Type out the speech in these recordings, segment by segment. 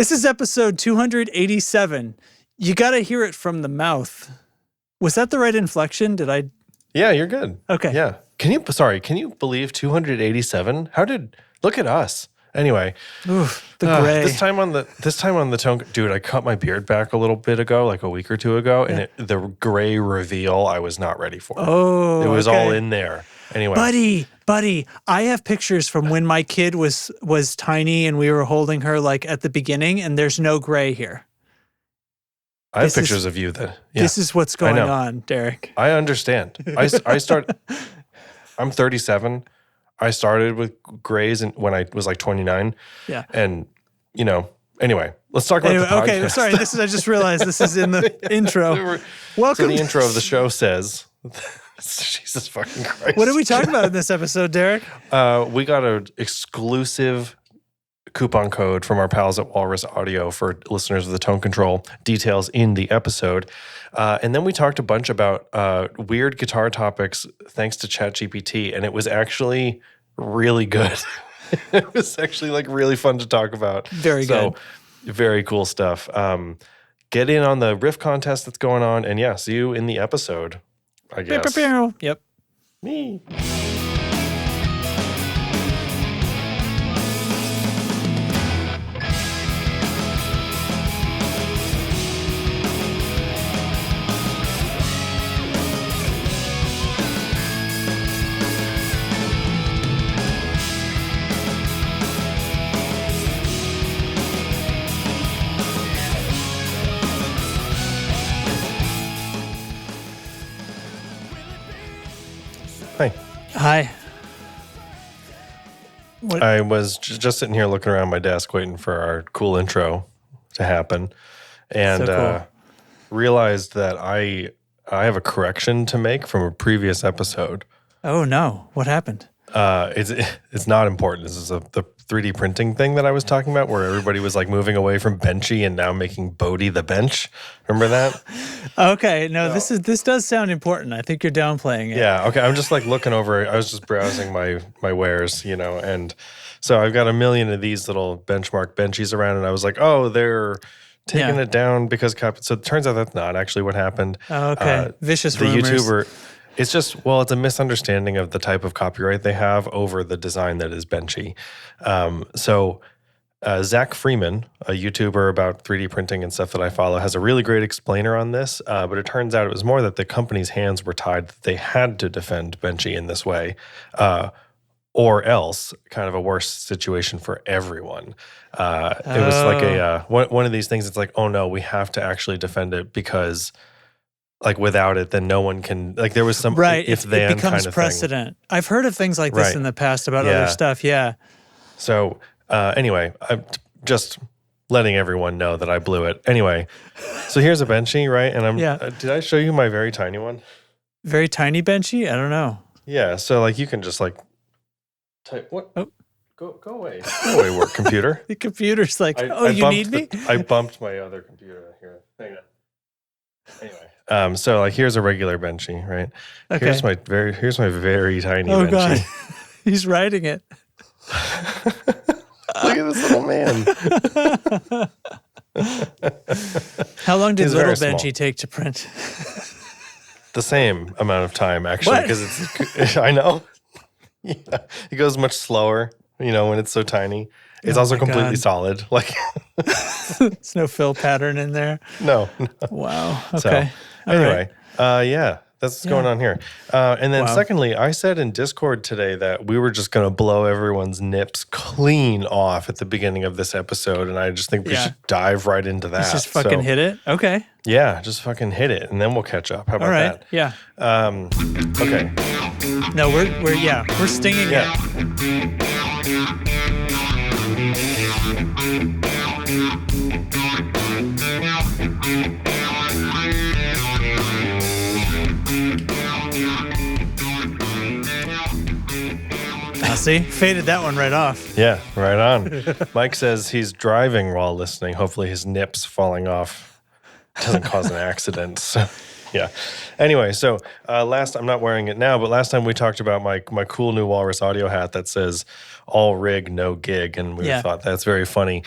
This is episode 287. You got to hear it from the mouth. Was that the right inflection? Did I? Yeah, you're good. Okay. Yeah. Can you believe 287? Look at us. Anyway. Oof, the gray. This time on the tone, dude, I cut my beard back a little bit ago, like a week or two ago, and the gray reveal I was not ready for. Oh, it was all in there. Anyway. Buddy, I have pictures from when my kid was tiny and we were holding her like at the beginning, and there's no gray here. I have pictures of you that. Yeah, this is what's going on, Derek. I understand. I'm 37. I started with grays when I was like 29. Yeah. And, anyway, let's talk about the podcast. Okay, sorry. I just realized this is in the intro. Welcome. So the intro of the show says, Jesus fucking Christ. What are we talking about in this episode, Derek? We got an exclusive coupon code from our pals at Walrus Audio for listeners of the Tone Control. Details in the episode. And then we talked a bunch about weird guitar topics thanks to ChatGPT, and it was actually really good. It was actually like really fun to talk about. Very good. Very cool stuff. Get in on the riff contest that's going on, and see you in the episode, I guess. Yep. Me. Hi. I was just sitting here looking around my desk waiting for our cool intro to happen, and cool. Realized that I have a correction to make from a previous episode. Oh no! What happened? It's not important. This is the 3D printing thing that I was talking about, where everybody was like moving away from Benchy and now making Bodhi the bench. Remember that? Okay, no, this does sound important. I think you're downplaying it. Yeah. Okay. I'm just like looking over. I was just browsing my wares, and so I've got a million of these little benchmark benchies around, and I was like, oh, they're taking it down because so it turns out that's not actually what happened. Oh, okay. Vicious the rumors. YouTuber. It's just, it's a misunderstanding of the type of copyright they have over the design that is Benchy. So Zach Freeman, a YouTuber about 3D printing and stuff that I follow, has a really great explainer on this. But it turns out it was more that the company's hands were tied, that they had to defend Benchy in this way, or else kind of a worse situation for everyone. It was like one of these things. It's like, oh no, we have to actually defend it because like without it, then no one can. Like there was some if then it becomes kind of precedent. thing. I've heard of things like this in the past about other stuff. Yeah. So anyway, I'm just letting everyone know that I blew it. Anyway, so here's a Benchy, right? And did I show you my very tiny one? Very tiny Benchy? I don't know. Yeah. So like you can just like type what? Oh. Go away. Go away, work computer. The computer's like, you need me? I bumped my other computer here. Hang on. Anyway, so like here's a regular Benchy, right? Okay. Here's my very tiny Benchy. God. He's writing it. Look at this little man. How long did little Benchy take to print? The same amount of time, actually, because it's. I know. Yeah, it goes much slower, when it's so tiny. It's also completely solid. Like, there's no fill pattern in there. No. Wow. Okay. So, anyway, that's what's going on here. And then secondly, I said in Discord today that we were just going to blow everyone's nips clean off at the beginning of this episode. And I just think we should dive right into that. Let's just fucking hit it? Okay. Yeah, just fucking hit it. And then we'll catch up. How about that? Yeah. Okay. No, we're stinging it. See, faded that one right off. Yeah, right on. Mike says he's driving while listening. Hopefully his nips falling off doesn't cause an accident. So. Yeah. Anyway, so I'm not wearing it now, but last time we talked about my cool new Walrus audio hat that says all rig, no gig. And we thought that's very funny.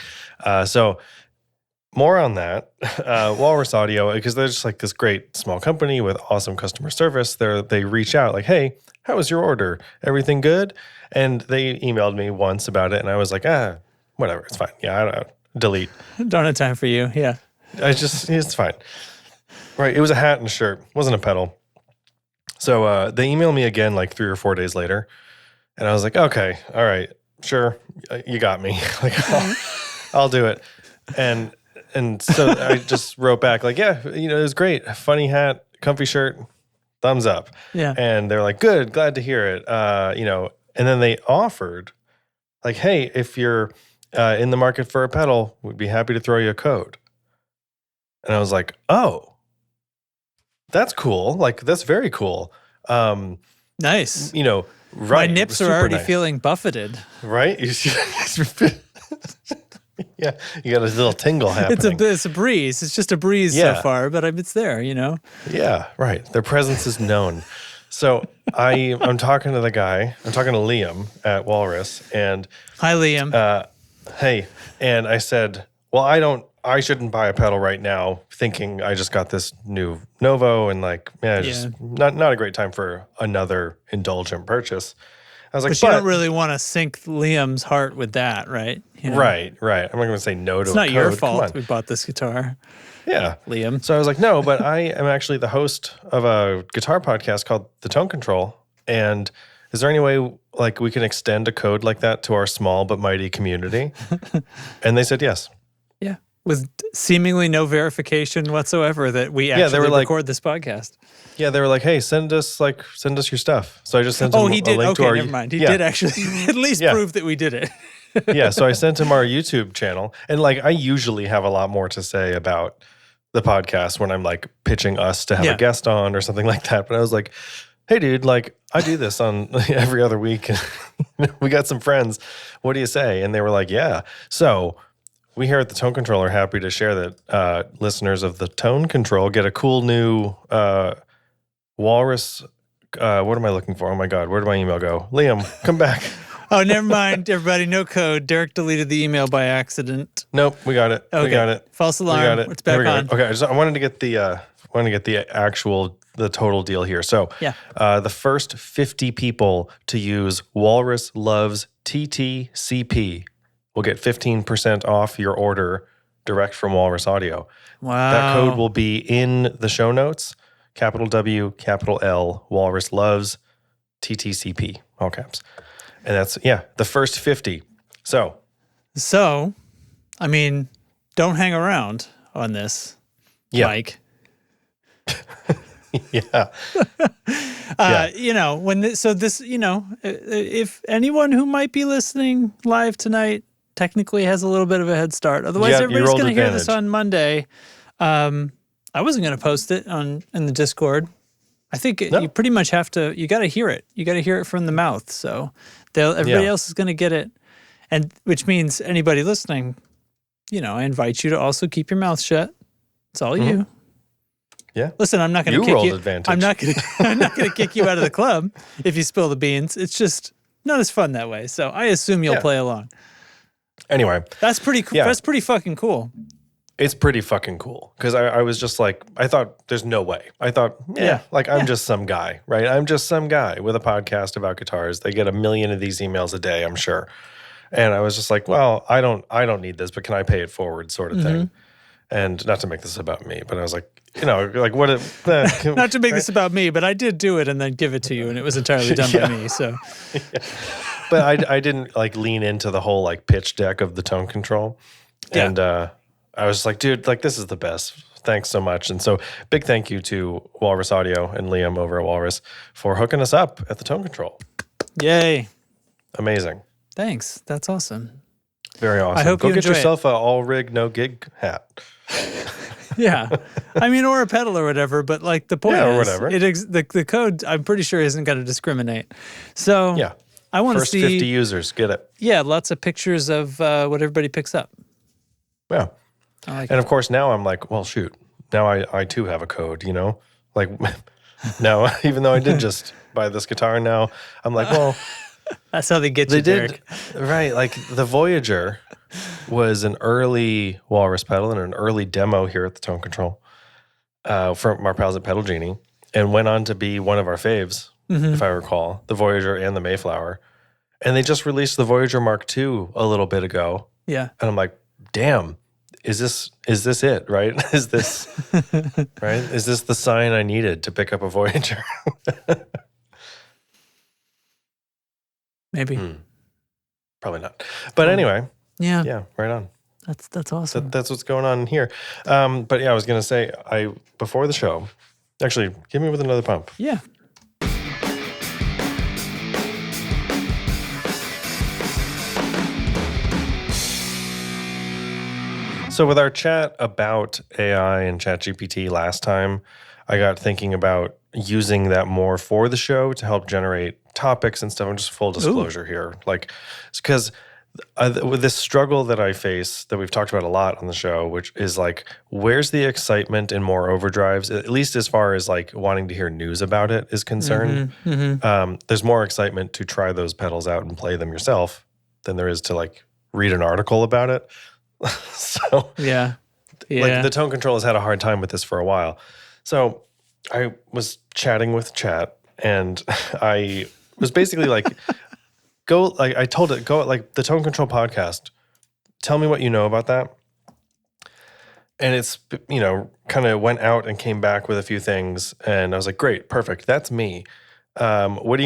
So more on that. Walrus Audio, because they're just like this great small company with awesome customer service. They reach out like, hey, how was your order? Everything good? And they emailed me once about it. And I was like, whatever. It's fine. Yeah, I don't know. Delete. Don't have time for you. Yeah. It's fine. Right. It was a hat and a shirt. It wasn't a pedal. So they emailed me again like 3 or 4 days later. And I was like, okay, all right, sure. You got me. Like, I'll do it. And so I just wrote back like, yeah, it was great. Funny hat, comfy shirt, thumbs up. Yeah. And they're like, good, glad to hear it. And then they offered like, hey, if you're in the market for a pedal, we'd be happy to throw you a code. And I was like, oh, that's cool. Like, that's very cool. Nice. Right. My nips are already feeling buffeted. Right? Yeah, you got a little tingle happening. It's a breeze. It's just a breeze so far, but it's there, Yeah, right. Their presence is known. So I'm talking to the guy. I'm talking to Liam at Walrus, and hi, Liam. Hey, and I said, well, I shouldn't buy a pedal right now, thinking I just got this new Novo, and just not a great time for another indulgent purchase. I was like, but you don't really want to sink Liam's heart with that, right? Right. I'm not going to say no to it's a not code. your fault we bought this guitar. Yeah. Liam. So I was like, no, but I am actually the host of a guitar podcast called The Tone Control. And is there any way like we can extend a code like that to our small but mighty community? And they said yes. Yeah. With seemingly no verification whatsoever that we actually record this podcast. Yeah, they were like, "Hey, send us your stuff." So I just sent him he did. a link to our. Never mind. He did actually at least prove that we did it. Yeah, so I sent him our YouTube channel, and I usually have a lot more to say about the podcast when I'm pitching us to have a guest on or something like that. But I was like, "Hey, dude, I do this on every other week. We got some friends. What do you say?" And they were like, "Yeah." So we here at the Tone Control are happy to share that listeners of the Tone Control get a cool new. Walrus, what am I looking for? Oh my God, where did my email go? Liam, come back. Oh, never mind, everybody. No code. Derek deleted the email by accident. Nope, we got it. Okay. We got it. False alarm. We got it. It's back on. Okay, I wanted to get the total deal here. So, the first 50 people to use Walrus Loves TTCP will get 15% off your order direct from Walrus Audio. Wow. That code will be in the show notes. Capital W, capital L, Walrus Loves, TTCP, all caps. And that's, the first 50. So, I mean, don't hang around on this, Mike. Yeah. If anyone who might be listening live tonight technically has a little bit of a head start. Otherwise, everybody's going to hear this on Monday. I wasn't going to post it in the Discord. I think you pretty much have to. You got to hear it. You got to hear it from the mouth. So everybody else is going to get it, and which means anybody listening, I invite you to also keep your mouth shut. It's all you. Yeah. Listen, I'm not going to kick you. Advantage. I'm not going to kick you out of the club if you spill the beans. It's just not as fun that way. So I assume you'll play along. Anyway, that's pretty cool. That's pretty fucking cool. It's pretty fucking cool because I was just like, I thought there's no way. I thought, I'm just some guy, right? I'm just some guy with a podcast about guitars. They get 1 million of these emails a day, I'm sure. And I was just like, well, I don't need this, but can I pay it forward sort of thing? And not to make this about me, but I was like, what? Not to make this about me, but I did do it and then give it to you, and it was entirely done by me. So, but I didn't lean into the whole pitch deck of the Tone Control, and I was like, dude, this is the best. Thanks so much. And so big thank you to Walrus Audio and Liam over at Walrus for hooking us up at the Tone Control. Yay. Amazing. Thanks. That's awesome. Very awesome. I hope Go you get enjoy yourself a all rig, no gig hat. Yeah. I mean, or a pedal or whatever, but the point is, or whatever. The code, I'm pretty sure, isn't going to discriminate. So I want to see. First 50 users, get it. Yeah, lots of pictures of what everybody picks up. Yeah. And of course, now I'm like, well, shoot. Now I too have a code, Like, no, even though I did just buy this guitar now, I'm like, well, that's how they get you, Derek. Right. Like the Voyager was an early Walrus pedal and an early demo here at the Tone Control from our pals at Pedal Genie, and went on to be one of our faves, if I recall, the Voyager and the Mayflower. And they just released the Voyager Mark II a little bit ago. Yeah. And I'm like, damn, is this it, right? Is this right? Is this the sign I needed to pick up a Voyager? Maybe. Probably not. But anyway. Yeah, right on. That's awesome. That's what's going on here. But yeah, I was going to say, before the show, actually, give me with another pump. Yeah. So with our chat about AI and ChatGPT last time, I got thinking about using that more for the show to help generate topics and stuff. And just full disclosure here. Like, because with this struggle that I face, that we've talked about a lot on the show, which is like, where's the excitement in more overdrives, at least as far as like wanting to hear news about it is concerned. There's more excitement to try those pedals out and play them yourself than there is to like read an article about it. So yeah, like the Tone Control has had a hard time with this for a while. So I was chatting with Chat, and I was basically like, I told it, go like the Tone Control podcast. Tell me what you know about that. And it's, kind of went out and came back with a few things. And I was like, great, perfect. That's me. What do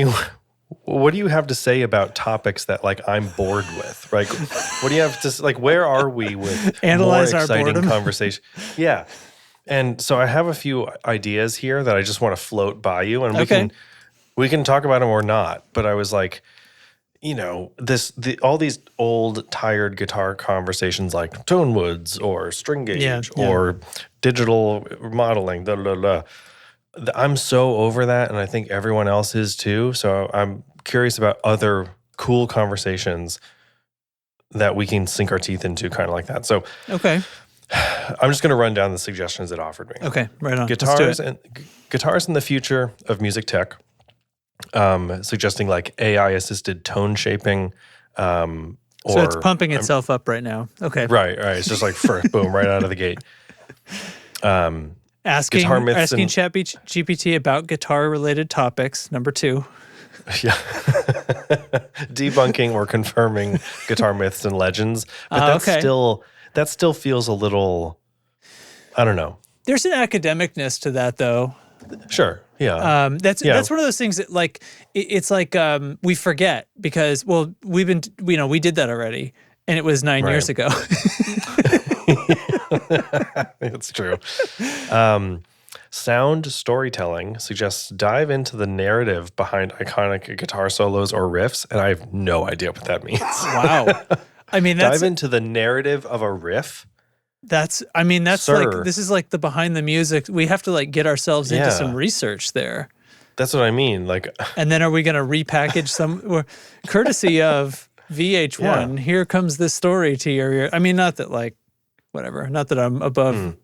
you have to say about topics that like I'm bored with? Like, what do you have to like? Where are we with analyze more our exciting boredom? conversation? Yeah, and so I have a few ideas here that I just want to float by you, and we can talk about them or not. But I was like, all these old tired guitar conversations like tone woods or string gauge or digital modeling. Blah, blah, blah. I'm so over that, and I think everyone else is too. So I'm curious about other cool conversations that we can sink our teeth into, kind of like that. So, okay, I'm just going to run down the suggestions it offered me. Okay, right on. Guitars in the future of music tech, suggesting like AI-assisted tone shaping. So it's pumping itself up right now. Okay, right. It's just like boom, right out of the gate. Asking ChatGPT about guitar-related topics, number 2. Yeah. Debunking or confirming guitar myths and legends. But that still feels a little, I don't know. There's an academicness to that, though. Sure, yeah. That's one of those things that like, it's like we forget because, well, we did that already, and it was 9 years ago. It's true. Sound storytelling suggests dive into the narrative behind iconic guitar solos or riffs, and I have no idea what that means. Wow. I mean, dive into the narrative of a riff? That's like, this is like the behind the music. We have to like get ourselves into some research there. That's what I mean. Like, and then are we going to repackage some, courtesy of VH1, here comes this story to your ear. I mean, not that like, whatever. Not that I'm above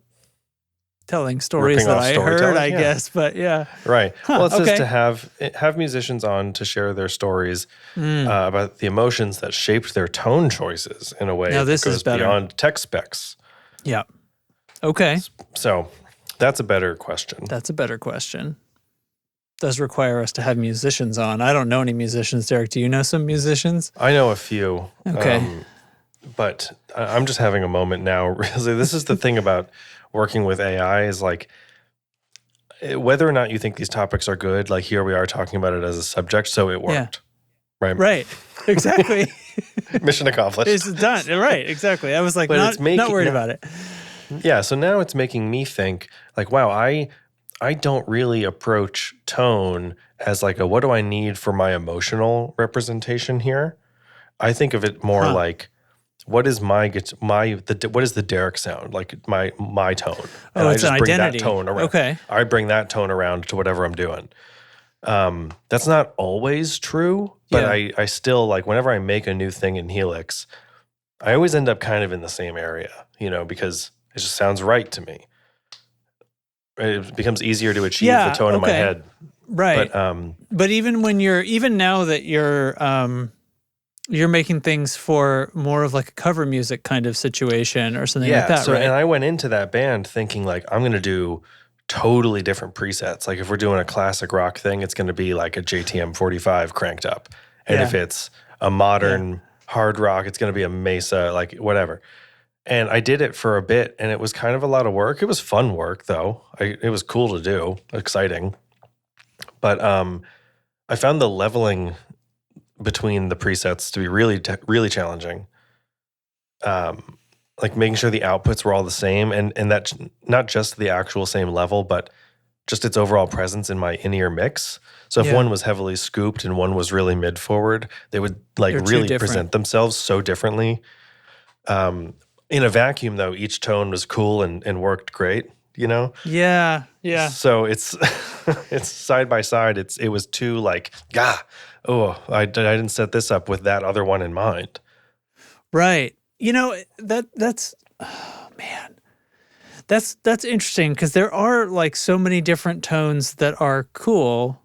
telling stories that I heard, I guess, but yeah. Right. Well, it says to have musicians on to share their stories about the emotions that shaped their tone choices in a way that goes beyond tech specs. Yeah. Okay. So that's a better question. Does require us to have musicians on. I don't know any musicians, Derek. Do you know some musicians? I know a few. Okay. But I'm just having a moment now. Really, this is the thing about working with AI is like, whether or not you think these topics are good, like here we are talking about it as a subject, so it worked. Yeah. Right. Exactly. Mission accomplished. It's done. Right. Exactly. I was like, not worried about it. Yeah. So now it's making me think like, wow, I don't really approach tone as like what do I need for my emotional representation here? I think of it more like, what is what is the Derek sound, like my tone? And it's an identity. That tone around. Okay. I bring that tone around to whatever I'm doing. That's not always true, but I still like whenever I make a new thing in Helix, I always end up kind of in the same area, because it just sounds right to me. it becomes easier to achieve the tone in my head. Right. But even now that you're making things for more of like a cover music kind of situation or something like that, right? And I went into that band thinking like, I'm going to do totally different presets. Like if we're doing a classic rock thing, it's going to be like a JTM 45 cranked up. And if it's a modern hard rock, it's going to be a Mesa, like whatever. And I did it for a bit, and it was kind of a lot of work. It was fun work, though. It was cool to do, exciting. But I found the leveling between the presets to be really challenging. Like making sure the outputs were all the same, and that not just the actual same level, but just its overall presence in my in-ear mix. So if one was heavily scooped and one was really mid-forward, they would like really present themselves so differently. In a vacuum, though, each tone was cool and worked great, you know? Yeah. So it's it's side by side. It was too like, I didn't set this up with that other one in mind. Right. You know, that's oh, man. That's interesting because there are like so many different tones that are cool.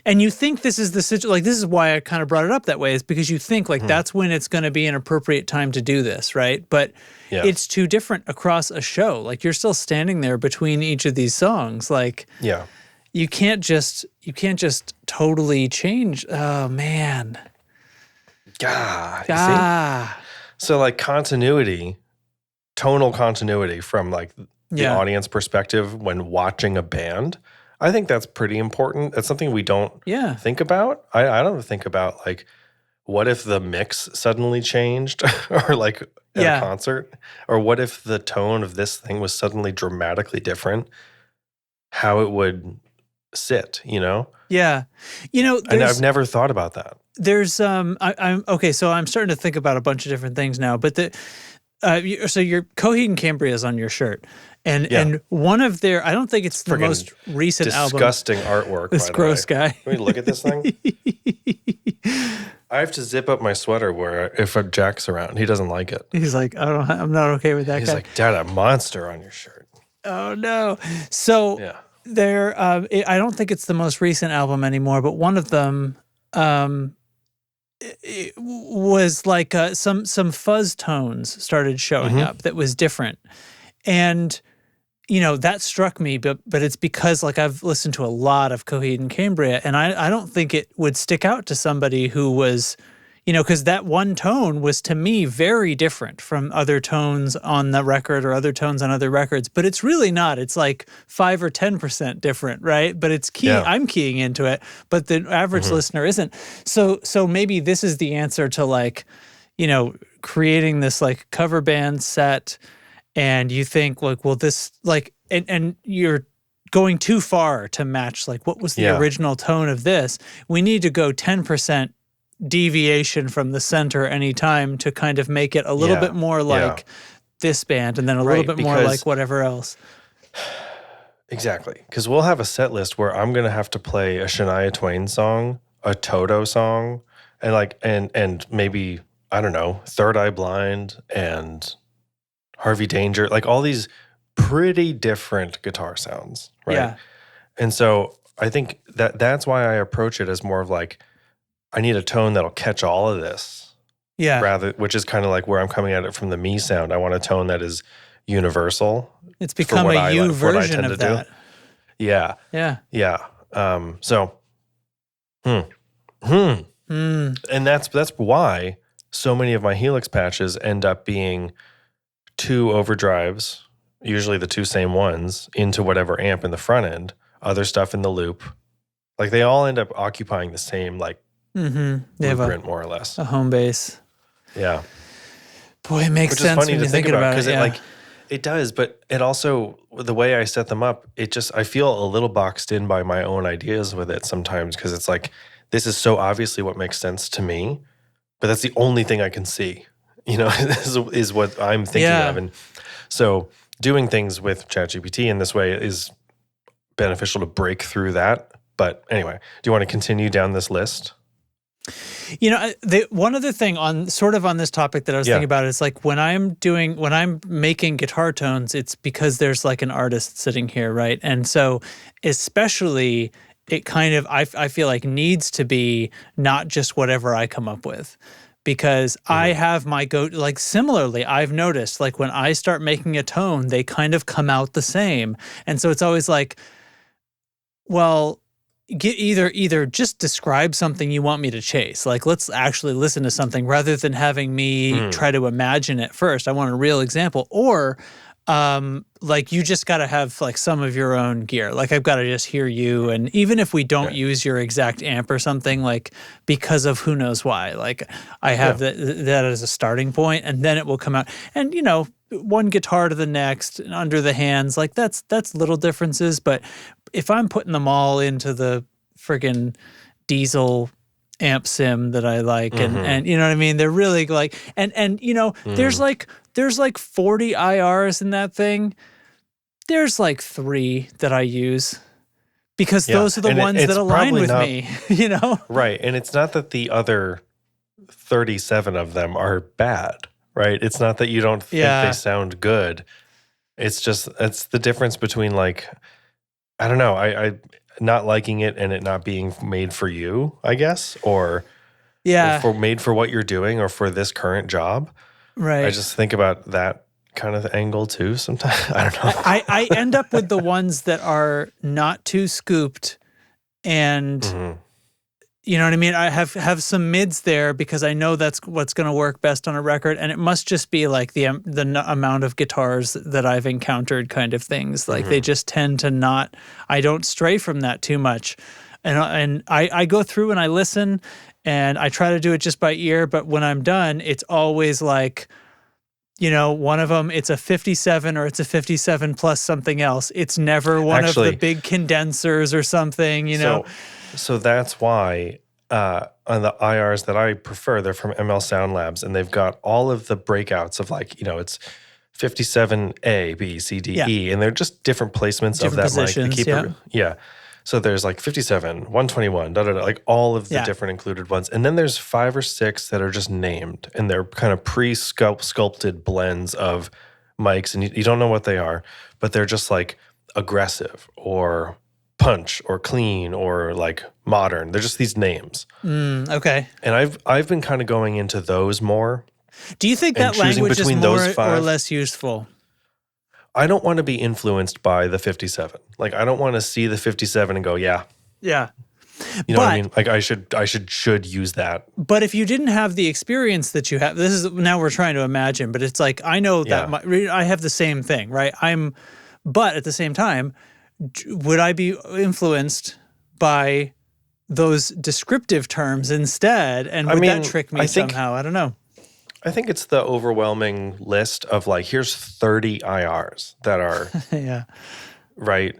And you think this is the situation, like this is why I kind of brought it up that way, is because you think like that's when it's going to be an appropriate time to do this, right? But it's too different across a show. Like you're still standing there between each of these songs. Like you can't just totally change. Oh man. So like tonal continuity from like the audience perspective when watching a band, I think that's pretty important. That's something we don't think about. I don't think about like, what if the mix suddenly changed or like at a concert? Or what if the tone of this thing was suddenly dramatically different? How it would sit, you know? Yeah. You know, and I've never thought about that. There's I'm okay, so I'm starting to think about a bunch of different things now, but so your Coheed and Cambria is on your shirt. And one of their, I don't think it's the most recent disgusting artwork. This gross guy. Can we look at this thing? I have to zip up my sweater if Jack's around. He doesn't like it. He's like, I'm not okay with that. He's like, Dad, a monster on your shirt. Oh no. So I don't think it's the most recent album anymore, but one of them it was like some fuzz tones started showing up that was different. And you know, that struck me, but it's because like I've listened to a lot of Coheed and Cambria, and I don't think it would stick out to somebody who was, you know, because that one tone was to me very different from other tones on the record or other tones on other records, but it's really not. It's like 5 or 10% different, right? But it's key. I'm keying into it, but the average listener isn't. So maybe this is the answer to like, you know, creating this like cover band set. And you think like, well, this like, and you're going too far to match like what was the original tone of this. We need to go 10% deviation from the center anytime to kind of make it a little bit more like this band, and then a little bit more like whatever else. Exactly, because we'll have a set list where I'm going to have to play a Shania Twain song, a Toto song, and like and maybe I don't know, Third Eye Blind and Harvey Danger, like all these pretty different guitar sounds, right? Yeah. And so I think that's why I approach it as more of like, I need a tone that'll catch all of this. Yeah. Which is kind of like where I'm coming at it from the me sound. I want a tone that is universal. It's become a you version of that. Yeah. Yeah. And that's why so many of my Helix patches end up being 2 overdrives, usually the 2 same ones, into whatever amp in the front end, other stuff in the loop. Like they all end up occupying the same like blueprint more or less. A home base. Yeah. Boy, it makes sense when you think about it. Because it does, but it also, the way I set them up, I feel a little boxed in by my own ideas with it sometimes, because it's like, this is so obviously what makes sense to me, but that's the only thing I can see. You know, this is what I'm thinking of. And so doing things with ChatGPT in this way is beneficial to break through that. But anyway, do you want to continue down this list? One other thing on this topic that I was thinking about is like when I'm making guitar tones, it's because there's like an artist sitting here, right? And so especially it kind of, I feel like needs to be not just whatever I come up with. Because I have my like similarly, I've noticed like when I start making a tone, they kind of come out the same. And so it's always like, well, either just describe something you want me to chase. Like, let's actually listen to something rather than having me try to imagine it first. I want a real example. Or like you just got to have like some of your own gear. Like I've got to just hear you. And even if we don't use your exact amp or something, like because of who knows why, like I have that as a starting point, and then it will come out. And one guitar to the next under the hands, like that's little differences. But if I'm putting them all into the friggin' diesel amp sim that I like, and you know what I mean? They're really like, and there's like 40 IRs in that thing. There's like 3 that I use because those are the ones that align with me, Right. And it's not that the other 37 of them are bad, right? It's not that you don't think they sound good. It's the difference between like, I don't know, I not liking it and it not being made for you, I guess, or made for what you're doing or for this current job. Right. I just think about that kind of angle too sometimes. I don't know. I end up with the ones that are not too scooped and you know what I mean? I have some mids there because I know that's what's going to work best on a record, and it must just be like the amount of guitars that I've encountered kind of things. Like they just tend to not, I don't stray from that too much. And I go through and I listen and I try to do it just by ear, but when I'm done, it's always like, one of them, it's a 57 or it's a 57 plus something else. It's never one of the big condensers or something, So that's why on the IRs that I prefer, they're from ML Sound Labs, and they've got all of the breakouts of like, it's 57A, B, C, D, E, and they're just different placements of that positions, mic. So there's like 57, 121, like all of the different included ones. And then there's 5 or 6 that are just named, and they're kind of pre-sculpted blends of mics, and you don't know what they are, but they're just like aggressive or punch or clean or like modern. They're just these names. Okay. And I've been kind of going into those more. Do you think that language is more or less useful? I don't want to be influenced by the 57. Like I don't want to see the 57 and go, yeah. Yeah. You know what I mean? Like I should use that. But if you didn't have the experience that you have, this is now we're trying to imagine, but it's like I know that I have the same thing, right? But at the same time, would I be influenced by those descriptive terms instead? And would that trick me somehow? I don't know. I think it's the overwhelming list of like, here's 30 IRs that are, right?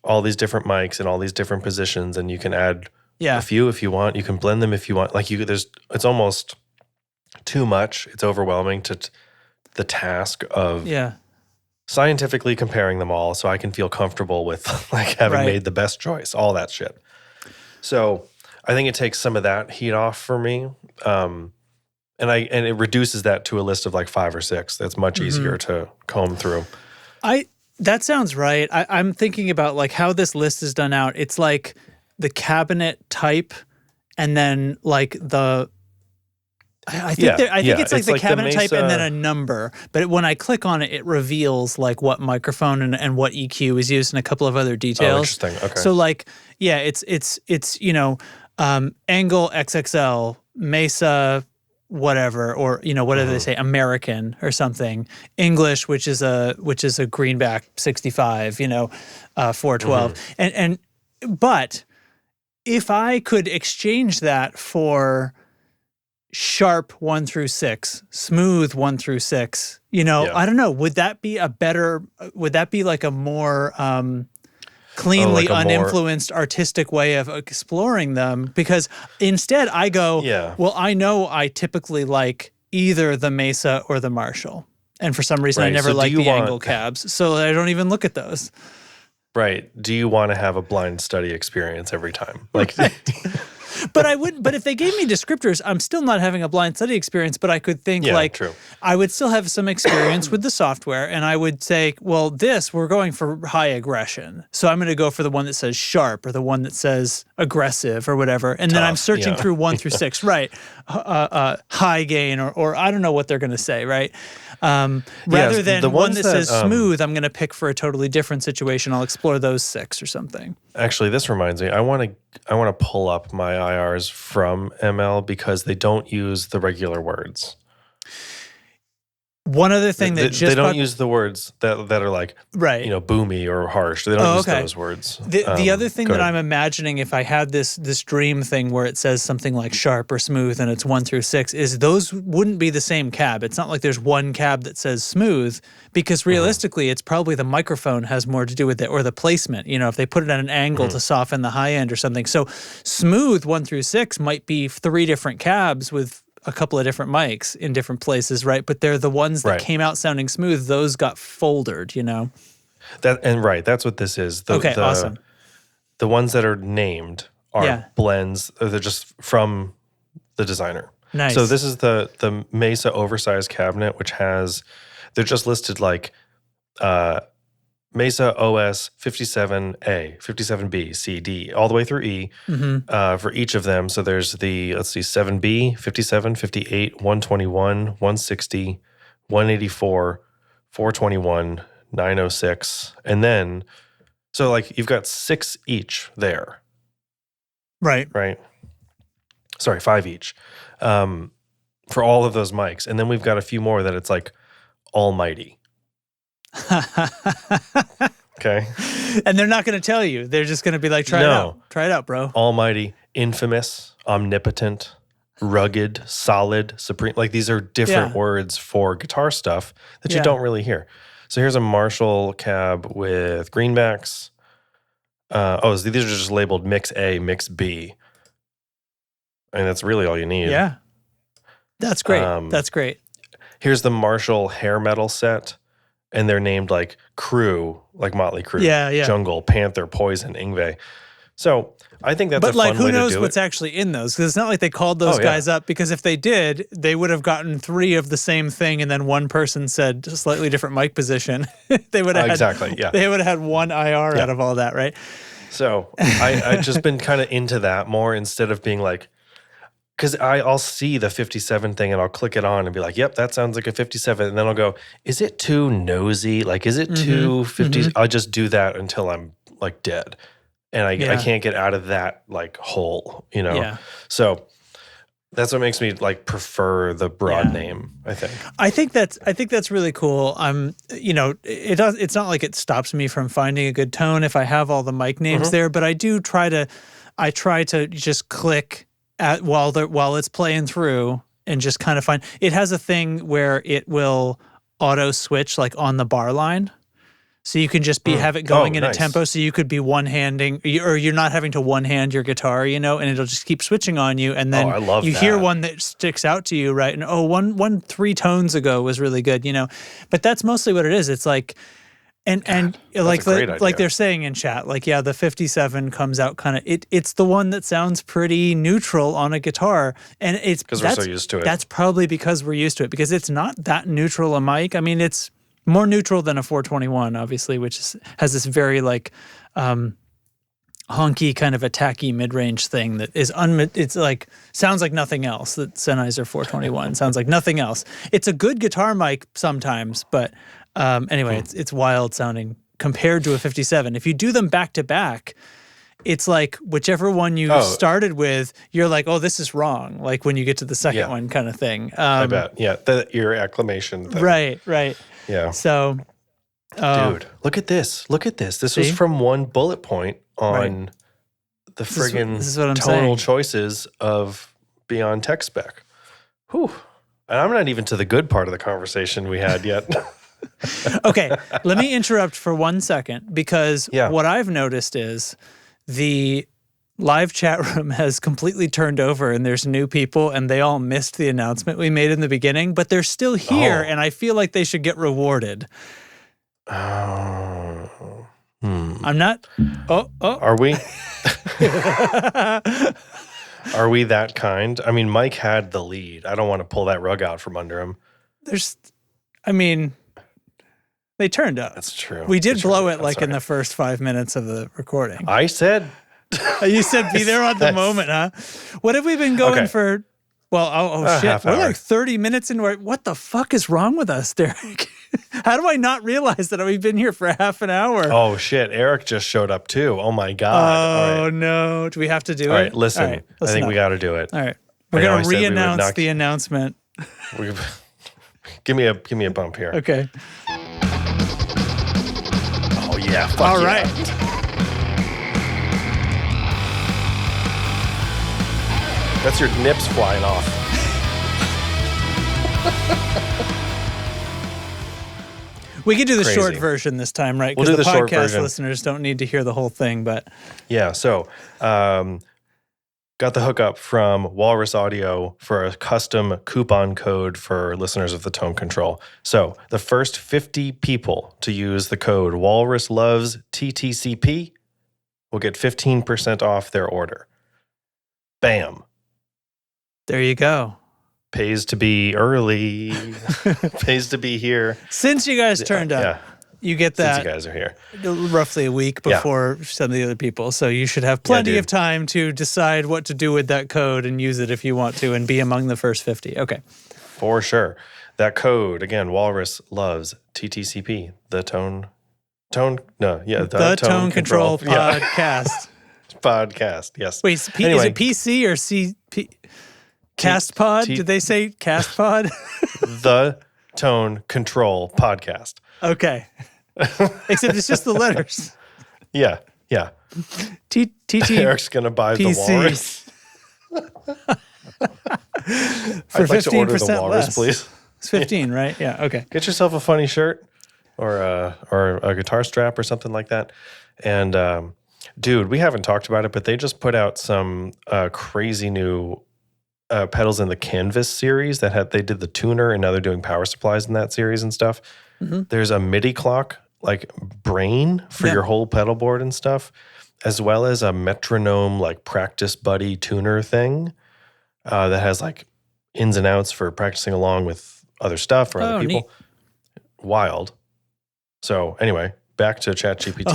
All these different mics and all these different positions, and you can add a few if you want. You can blend them if you want. Like it's almost too much. It's overwhelming to the task of scientifically comparing them all, so I can feel comfortable with like having made the best choice, all that shit. So I think it takes some of that heat off for me. And it reduces that to a list of like 5 or 6. That's much easier to comb through. That sounds right. I'm thinking about like how this list is done out. It's like the cabinet type, and then like the. I think it's like the cabinet type and then a number. But when I click on it, it reveals like what microphone and what EQ is used and a couple of other details. Oh, interesting. Okay. So like it's Angle XXL, Mesa, whatever, or whatever they say, American or something, English, which is a greenback 65, 412, but if I could exchange that for sharp 1 through 6, smooth 1 through 6, I don't know, would that be like a more cleanly uninfluenced artistic way of exploring them? Because instead I go, well, I know I typically like either the Mesa or the Marshall. And for some reason I never liked the Angle cabs, so I don't even look at those. Right. Do you want to have a blind study experience every time? Like, But if they gave me descriptors, I'm still not having a blind study experience, but I could think true. I would still have some experience with the software, and I would say, well, we're going for high aggression. So I'm going to go for the one that says sharp or the one that says aggressive or whatever. And then I'm searching through 1 through 6, right? High gain or I don't know what they're going to say, right? Rather than the one that says smooth, I'm going to pick for a totally different situation. I'll explore those 6 or something. Actually, this reminds me. I want to pull up my IRs from ML because they don't use the regular words. One other thing they don't use the words that are like boomy or harsh. They don't use those words. The other thing that I'm imagining, if I had this dream thing where it says something like sharp or smooth and it's 1 through 6, is those wouldn't be the same cab. It's not like there's one cab that says smooth, because realistically, it's probably the microphone has more to do with it, or the placement. If they put it at an angle to soften the high end or something. So smooth 1 through 6 might be 3 different cabs with a couple of different mics in different places, right? But they're the ones that came out sounding smooth. Those got foldered, That's what this is. Awesome. The ones that are named are blends. They're just from the designer. Nice. So this is the Mesa oversized cabinet, which they're just listed like Mesa OS 57A, 57B, C, D, all the way through E for each of them. So there's the, 7B, 57, 58, 121, 160, 184, 421, 906. And then, so like you've got 6 each there. Right. Right. Sorry, 5 each for all of those mics. And then we've got a few more that it's like almighty. Okay. And they're not going to tell you. They're just going to be like, try it out. Try it out, bro. Almighty, infamous, omnipotent, rugged, solid, supreme. Like these are different words for guitar stuff that you don't really hear. So here's a Marshall cab with greenbacks. These are just labeled mix A, mix B. I mean, that's really all you need. Yeah. That's great. That's great. Here's the Marshall hair metal set. And they're named like Crew, like Motley Crue, Jungle, Panther, Poison, Yngwie. So I think that's a fun way to do it. But like, who knows what's actually in those? Because it's not like they called those guys up. Because if they did, they would have gotten 3 of the same thing, and then one person said a slightly different mic position. They would have They would have had 1 IR out of all that, right? So I've just been kind of into that more instead of being like, because I'll see the 57 thing and I'll click it on and be like, yep, that sounds like a 57. And then I'll go, is it too nosy? Like, is it too 50? I'll just do that until I'm like dead. And I can't get out of that like hole, Yeah. So that's what makes me like prefer the broad name, I think. I think that's really cool. It's not like it stops me from finding a good tone if I have all the mic names there, but I try to just click while it's playing through and just kind of find. It has a thing where it will auto switch like on the bar line. So you can just have it going in a tempo. So you could be one-handing, or you're not having to one-hand your guitar, and it'll just keep switching on you. And then you hear one that sticks out to you, right? And one 3 tones ago was really good, But that's mostly what it is. It's like, and like they're saying in chat, like, the 57 comes out kind of, it's the one that sounds pretty neutral on a guitar. And it's because we're so used to it. That's probably because we're used to it, because it's not that neutral a mic. I mean, it's more neutral than a 421, obviously, which has this very like honky kind of attacky mid-range thing that is it's like sounds like nothing else. That Sennheiser 421 sounds like nothing else. It's a good guitar mic sometimes, but anyway, it's wild sounding compared to a 57. If you do them back to back, it's like whichever one you started with, you're like, oh, this is wrong. Like when you get to the second one, kind of thing. I bet. Yeah, the ear acclimation thing. Right. Yeah. So, dude, look at this. This was from one bullet point on the friggin' tonal choices of Beyond Tech Spec. Whew. And I'm not even to the good part of the conversation we had yet. Okay, let me interrupt for 1 second, because what I've noticed is the live chat room has completely turned over and there's new people and they all missed the announcement we made in the beginning, but they're still here and I feel like they should get rewarded. I'm not. Are we? Are we that kind? I mean, Mike had the lead. I don't want to pull that rug out from under him. They turned up. That's true. We did blow it in the first 5 minutes of the recording. I said. You said be there on the moment, huh? What have we been going for? Well, shit. We're like 30 minutes into what the fuck is wrong with us, Derek? How do I not realize that we've been here for half an hour? Oh, shit. Eric just showed up too. Oh, my God. Oh, no. Do we have to do it? All right, listen. I think we got to do it. All right. We're going to re-announce the announcement. Give me a bump here. Okay. Oh, yeah. All right. That's your nips flying off. We can do the short version this time, right? We'll do the short version. Podcast listeners don't need to hear the whole thing, but yeah. So, got the hookup from Walrus Audio for a custom coupon code for listeners of the Tone Control. So, the first 50 people to use the code Walrus Loves TTCP will get 15% off their order. Bam. There you go. Pays to be early. Pays to be here. Since you guys turned up, you get that. Since you guys are here. Roughly a week before some of the other people. So you should have plenty of time to decide what to do with that code and use it if you want to and be among the first 50. Okay. For sure. That code, again, Walrus Loves TTCP, the Tone Control Podcast. Podcast, yes. Wait, is it PC or CP? Cast Pod? Did they say Cast Pod? The Tone Control Podcast. Okay. Except it's just the letters. Yeah. TT. Eric's going to buy the Walrus. For I'd like 15% to order the Walrus, less. please. It's 15, right? Yeah, okay. Get yourself a funny shirt or a guitar strap or something like that. And, dude, we haven't talked about it, but they just put out some crazy new pedals in the Canvas series they did the tuner, and now they're doing power supplies in that series and stuff. Mm-hmm. There's a MIDI clock, like brain for your whole pedal board and stuff, as well as a metronome, like practice buddy tuner thing that has like ins and outs for practicing along with other stuff or other people. Neat. Wild. So anyway, back to ChatGPT.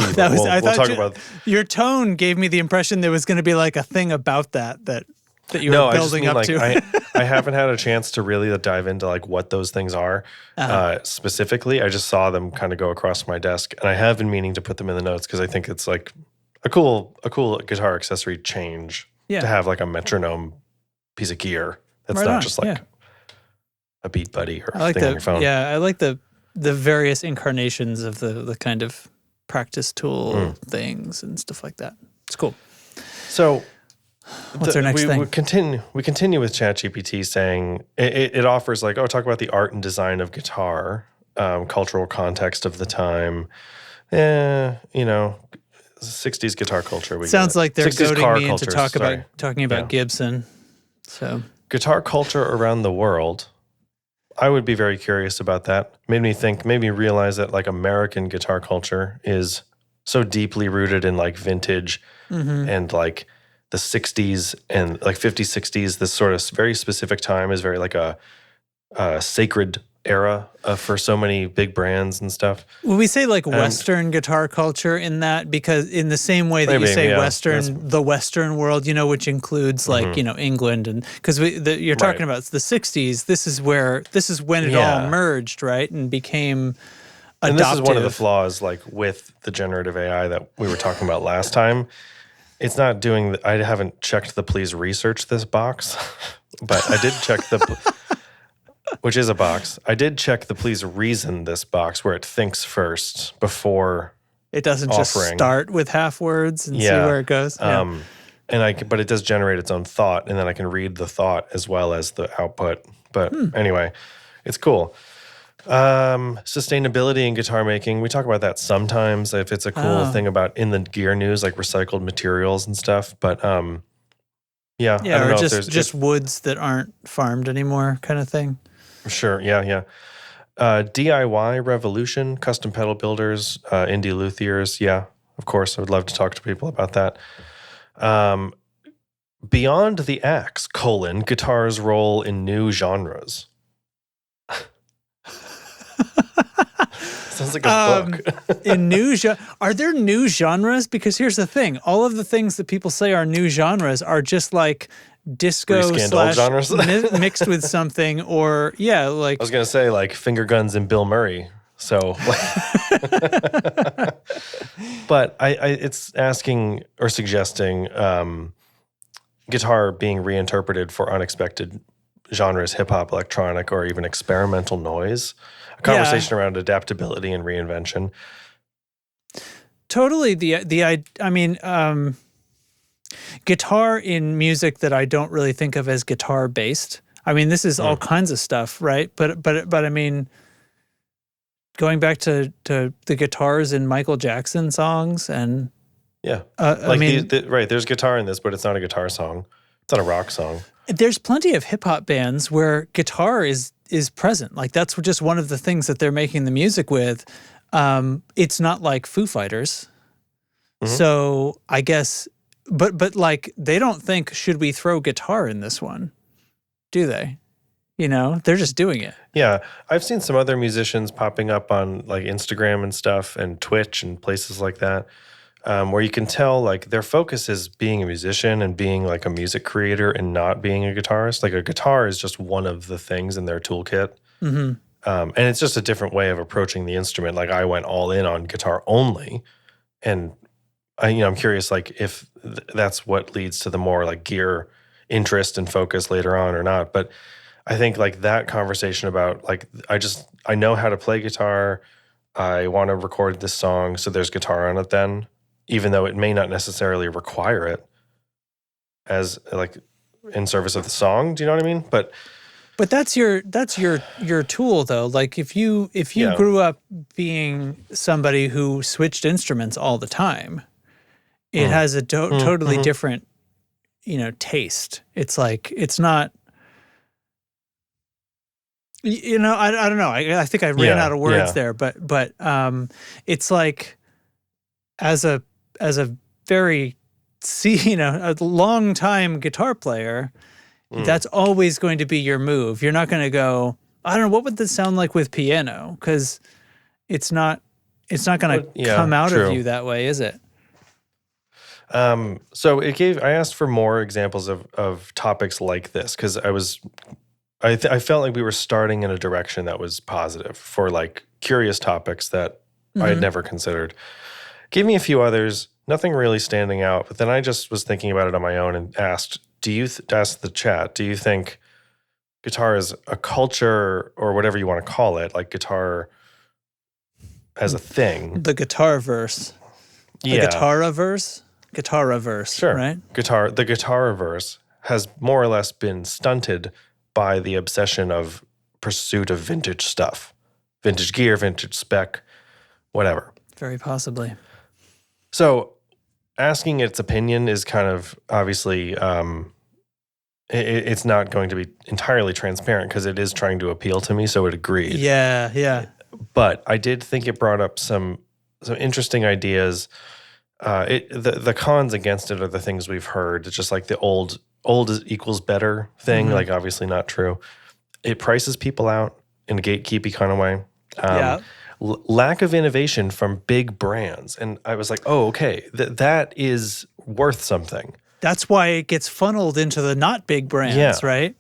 We'll talk about. Your tone gave me the impression there was going to be like a thing about that you were building up to. I haven't had a chance to really dive into like what those things are specifically. I just saw them kind of go across my desk, and I have been meaning to put them in the notes because I think it's like a cool guitar accessory change to have like a metronome piece of gear that's not just like a beat buddy or thing on your phone. Yeah, I like the various incarnations of the kind of practice tool things and stuff like that. It's cool. So what's our next thing? We continue with ChatGPT saying it offers like, talk about the art and design of guitar, cultural context of the time. 60s guitar culture. Sounds like they're goading me into talking about Gibson. So guitar culture around the world. I would be very curious about that. Made me realize that like American guitar culture is so deeply rooted in like vintage and like the 60s and like 50s, 60s, this sort of very specific time is very like a sacred era for so many big brands and stuff. Well, we say like Western guitar culture in that because in the same way that you say the Western world, which includes like, England and because you're talking about the 60s, this is when it all merged, right? And became adoptive. And this is one of the flaws like with the generative AI that we were talking about last time. It's not doing. I haven't checked the please research this box, but I did check which is a box. I did check the please reason this box where it thinks first before it doesn't just start with half words and see where it goes. But it does generate its own thought, and then I can read the thought as well as the output. But anyway, it's cool. Sustainability in guitar making. We talk about that sometimes if it's a cool thing about in the gear news, like recycled materials and stuff. But I don't know or just woods that aren't farmed anymore kind of thing. Sure. Yeah. DIY revolution, custom pedal builders, indie luthiers. Yeah, of course. I would love to talk to people about that. Beyond the Axe, guitar's role in new genres. Sounds like a book. Are there new genres? Because here's the thing. All of the things that people say are new genres are just like disco genres mixed with something, or like I was gonna say like finger guns and Bill Murray. So, but it's asking or suggesting guitar being reinterpreted for unexpected genres, hip hop, electronic, or even experimental noise. A conversation around adaptability and reinvention. Totally. Guitar in music that I don't really think of as guitar based. I mean, this is all kinds of stuff, right? But I mean, going back to the guitars in Michael Jackson songs and there's guitar in this, but it's not a guitar song. It's not a rock song. There's plenty of hip hop bands where guitar is present. Like that's just one of the things that they're making the music with. It's not like Foo Fighters. Mm-hmm. So I guess, but like they don't think, should we throw guitar in this one? Do they? They're just doing it. Yeah. I've seen some other musicians popping up on like Instagram and stuff and Twitch and places like that, where you can tell like their focus is being a musician and being like a music creator and not being a guitarist. Like a guitar is just one of the things in their toolkit. Mm-hmm. And it's just a different way of approaching the instrument. Like I went all in on guitar only, and I'm curious like if that's what leads to the more like gear interest and focus later on or not. But I think like that conversation about like I know how to play guitar. I want to record this song, so there's guitar on it then, even though it may not necessarily require it as like in service of the song. Do you know what I mean? But that's your tool though. Like if you grew up being somebody who switched instruments all the time, it has a totally different, taste. It's like, it's not, I don't know. I think I ran out of words there, but it's like as a very a long time guitar player, that's always going to be your move. You're not going to go, I don't know, what would this sound like with piano? Because it's not going to come out of you that way, is it? So I asked for more examples of topics like this because I felt like we were starting in a direction that was positive for like curious topics that I had never considered. Gave me a few others, nothing really standing out, but then I just was thinking about it on my own and asked, ask the chat, do you think guitar is a culture or whatever you want to call it, like guitar as a thing? The guitar-verse. The guitar-verse? Guitar-verse, sure. Right? The guitar-verse has more or less been stunted by the obsession of pursuit of vintage stuff. Vintage gear, vintage spec, whatever. Very possibly. So asking its opinion is kind of obviously, it's not going to be entirely transparent because it is trying to appeal to me, so it agreed. Yeah. But I did think it brought up some interesting ideas. The cons against it are the things we've heard. It's just like the old equals better thing, like obviously not true. It prices people out in a gatekeepy kind of way. Lack of innovation from big brands. And I was like, oh, okay, that is worth something. That's why it gets funneled into the not big brands, right?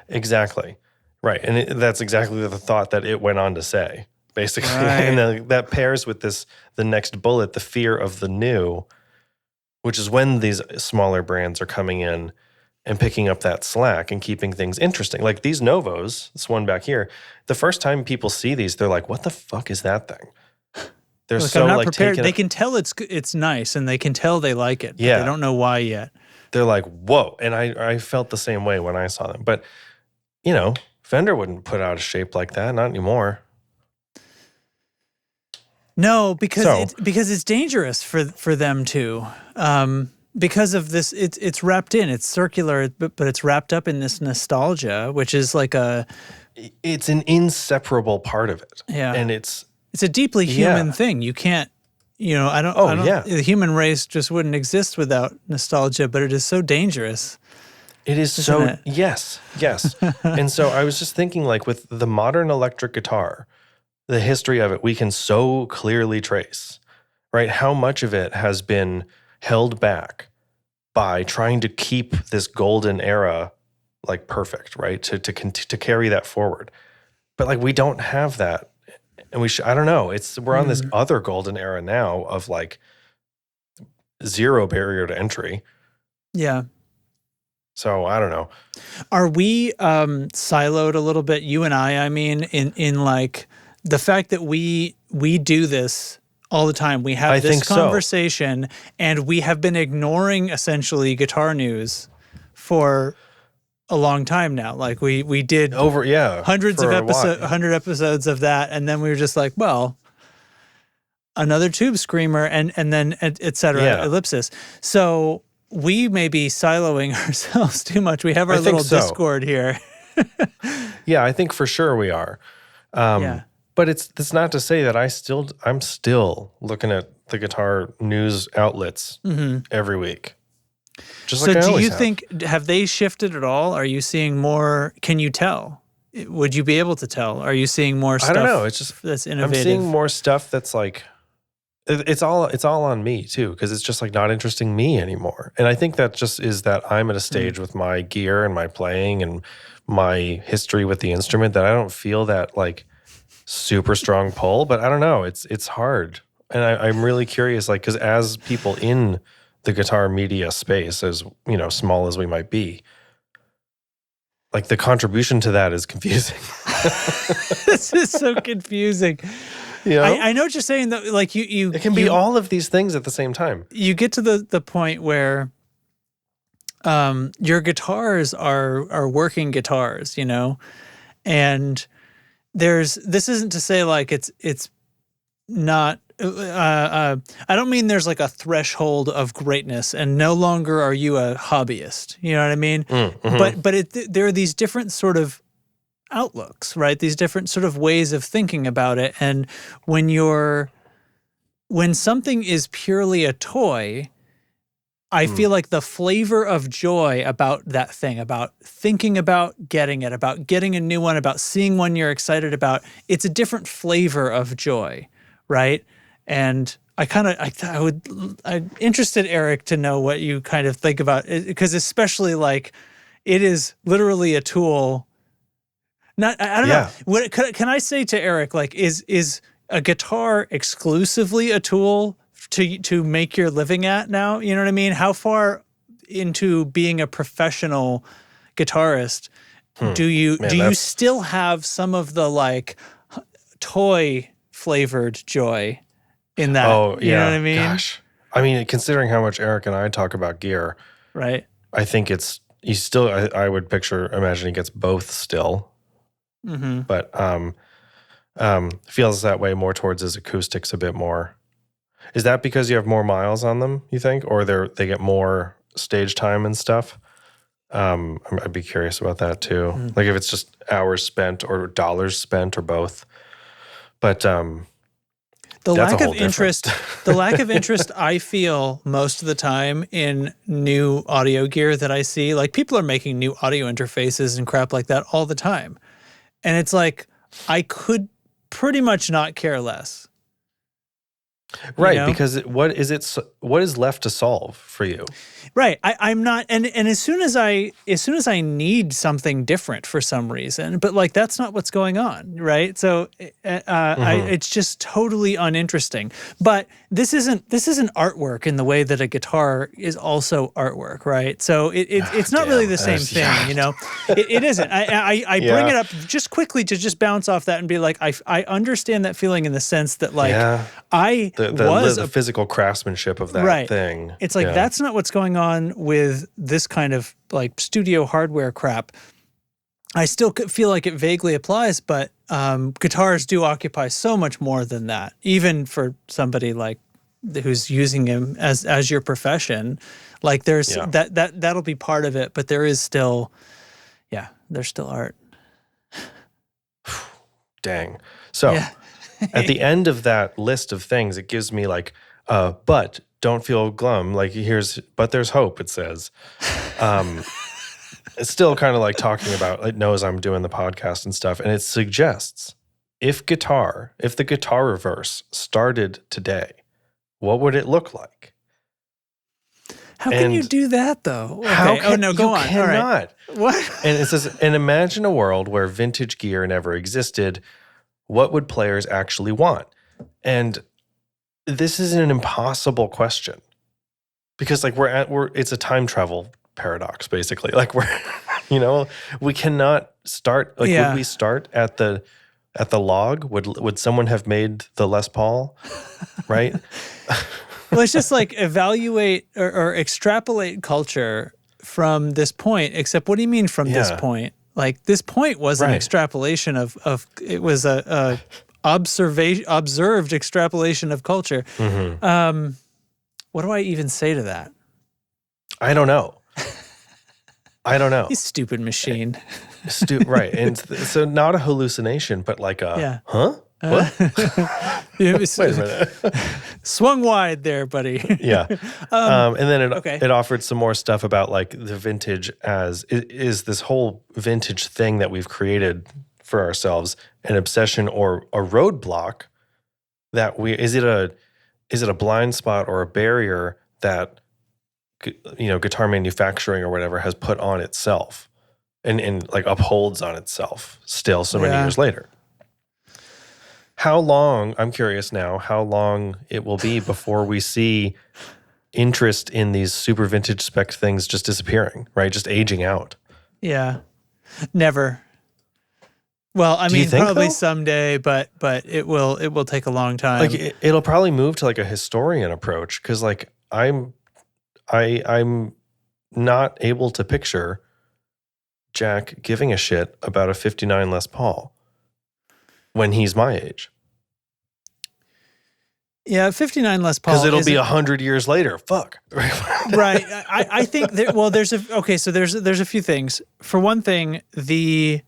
Exactly. Right. And that's exactly the thought that it went on to say, basically. Right. And that pairs with the next bullet, the fear of the new, which is when these smaller brands are coming in and picking up that slack and keeping things interesting. Like these Novos, this one back here, the first time people see these, they're like, what the fuck is that thing? They're I'm not prepared. They can tell it's nice and they can tell they like it. But they don't know why yet. They're like, whoa. And I felt the same way when I saw them. But, Fender wouldn't put out a shape like that, not anymore. No, because it's dangerous for them to. Because of this, it's wrapped in. It's circular, but it's wrapped up in this nostalgia, which is like it's an inseparable part of it. Yeah, and it's a deeply human thing. You can't I don't. The human race just wouldn't exist without nostalgia, but it is so dangerous. It is yes. And so I was just thinking, like, with the modern electric guitar, the history of it, we can so clearly trace, right? How much of it has been held back by trying to keep this golden era, like, perfect, right? To carry that forward. But, like, we don't have that. And I don't know. We're on this other golden era now of, like, zero barrier to entry. Yeah. So I don't know. Are we siloed a little bit, you and I mean, in like the fact that we do this all the time. We have this conversation and we have been ignoring essentially guitar news for a long time now. Like we did hundreds of episodes, 100 episodes of that, and then we were just like, well, another Tube Screamer and then et cetera, ellipsis. So we may be siloing ourselves too much. We have our little Discord here. Yeah, I think for sure we are. But it's not to say that I'm still looking at the guitar news outlets every week. Just like I always have. So do you think, have they shifted at all? Are you seeing more? Can you tell? Would you be able to tell? Are you seeing more stuff? I don't know. It's just that's innovative. I'm seeing more stuff that's like, it's all on me too, because it's just like not interesting me anymore. And I think that just is that I'm at a stage with my gear and my playing and my history with the instrument that I don't feel that like super strong pull. But I don't know. It's hard, and I'm really curious, like, because as people in the guitar media space, as small as we might be, like the contribution to that is confusing. This is so confusing. I know what you're saying, though. Like it can be all of these things at the same time. You get to the point where your guitars are working guitars, and this isn't to say like it's not. I don't mean there's like a threshold of greatness, and no longer are you a hobbyist. You know what I mean? But there are these different sort of outlooks, right? These different sort of ways of thinking about it. And when something is purely a toy, I feel like the flavor of joy about that thing, about thinking about getting it, about getting a new one, about seeing one you're excited about, it's a different flavor of joy, right? And I'm interested, Eric, to know what you kind of think about it, because especially like it is literally a tool. I don't know. What can I say to Eric? Like, is a guitar exclusively a tool to make your living at now? You know what I mean? How far into being a professional guitarist do you still have some of the like toy flavored joy in that? Oh, yeah. You know what I mean? Gosh. I mean, considering how much Eric and I talk about gear, right? I think I would imagine he gets both still. But feels that way more towards his acoustics a bit more. Is that because you have more miles on them, you think? Or they get more stage time and stuff? I'd be curious about that too. Like if it's just hours spent or dollars spent or both. But the lack of interest I feel most of the time in new audio gear that I see, like people are making new audio interfaces and crap like that all the time. And it's like, I could pretty much not care less. Right, because what is left to solve for you? Right, I'm not, and as soon as I need something different for some reason, but like that's not what's going on, right? So it's just totally uninteresting. But this isn't artwork in the way that a guitar is also artwork, right? So it's not really the same thing, It isn't. I bring it up just quickly to just bounce off that and be like, I understand that feeling in the sense that like the physical craftsmanship of that thing. It's like that's not what's going on with this kind of like studio hardware crap. I still feel like it vaguely applies, but guitars do occupy so much more than that. Even for somebody like who's using them as your profession, like there's that'll be part of it, but there is still, there's still art. Dang. So. Yeah. At the end of that list of things, it gives me like But don't feel glum. Like but there's hope, it says. It's still kind of like talking about, it knows I'm doing the podcast and stuff. And it suggests if the guitar reverse started today, what would it look like? How can you do that, though? Okay. Go on. Cannot. All right. What? And it says, and imagine a world where vintage gear never existed. What would players actually want? And this is an impossible question because like it's a time travel paradox, basically. Like we cannot start. Like, would we start at the log? Would someone have made the Les Paul? Right. Well, it's just like evaluate or extrapolate culture from this point, except what do you mean from this point? Like this point was an extrapolation of it was a observed extrapolation of culture. Mm-hmm. What do I even say to that? I don't know. You stupid machine. Right. And so not a hallucination, but like huh? What? Wait a minute. Swung wide there, buddy. Yeah. And then it offered some more stuff about like the vintage is this whole vintage thing that we've created for ourselves an obsession or a roadblock that is it a blind spot or a barrier that guitar manufacturing or whatever has put on itself and like upholds on itself still so many years later. How long, I'm curious now, how long it will be before we see interest in these super vintage spec things just disappearing, right? Just aging out. Yeah. Never. Well, I mean, probably someday, but it will take a long time. Like it'll probably move to like a historian approach because like I'm not able to picture Jack giving a shit about a 59 Les Paul when he's my age. Yeah, 59 Les Paul. Because it'll be 100 years later. Fuck. Right. I think there's a few things. For one thing, the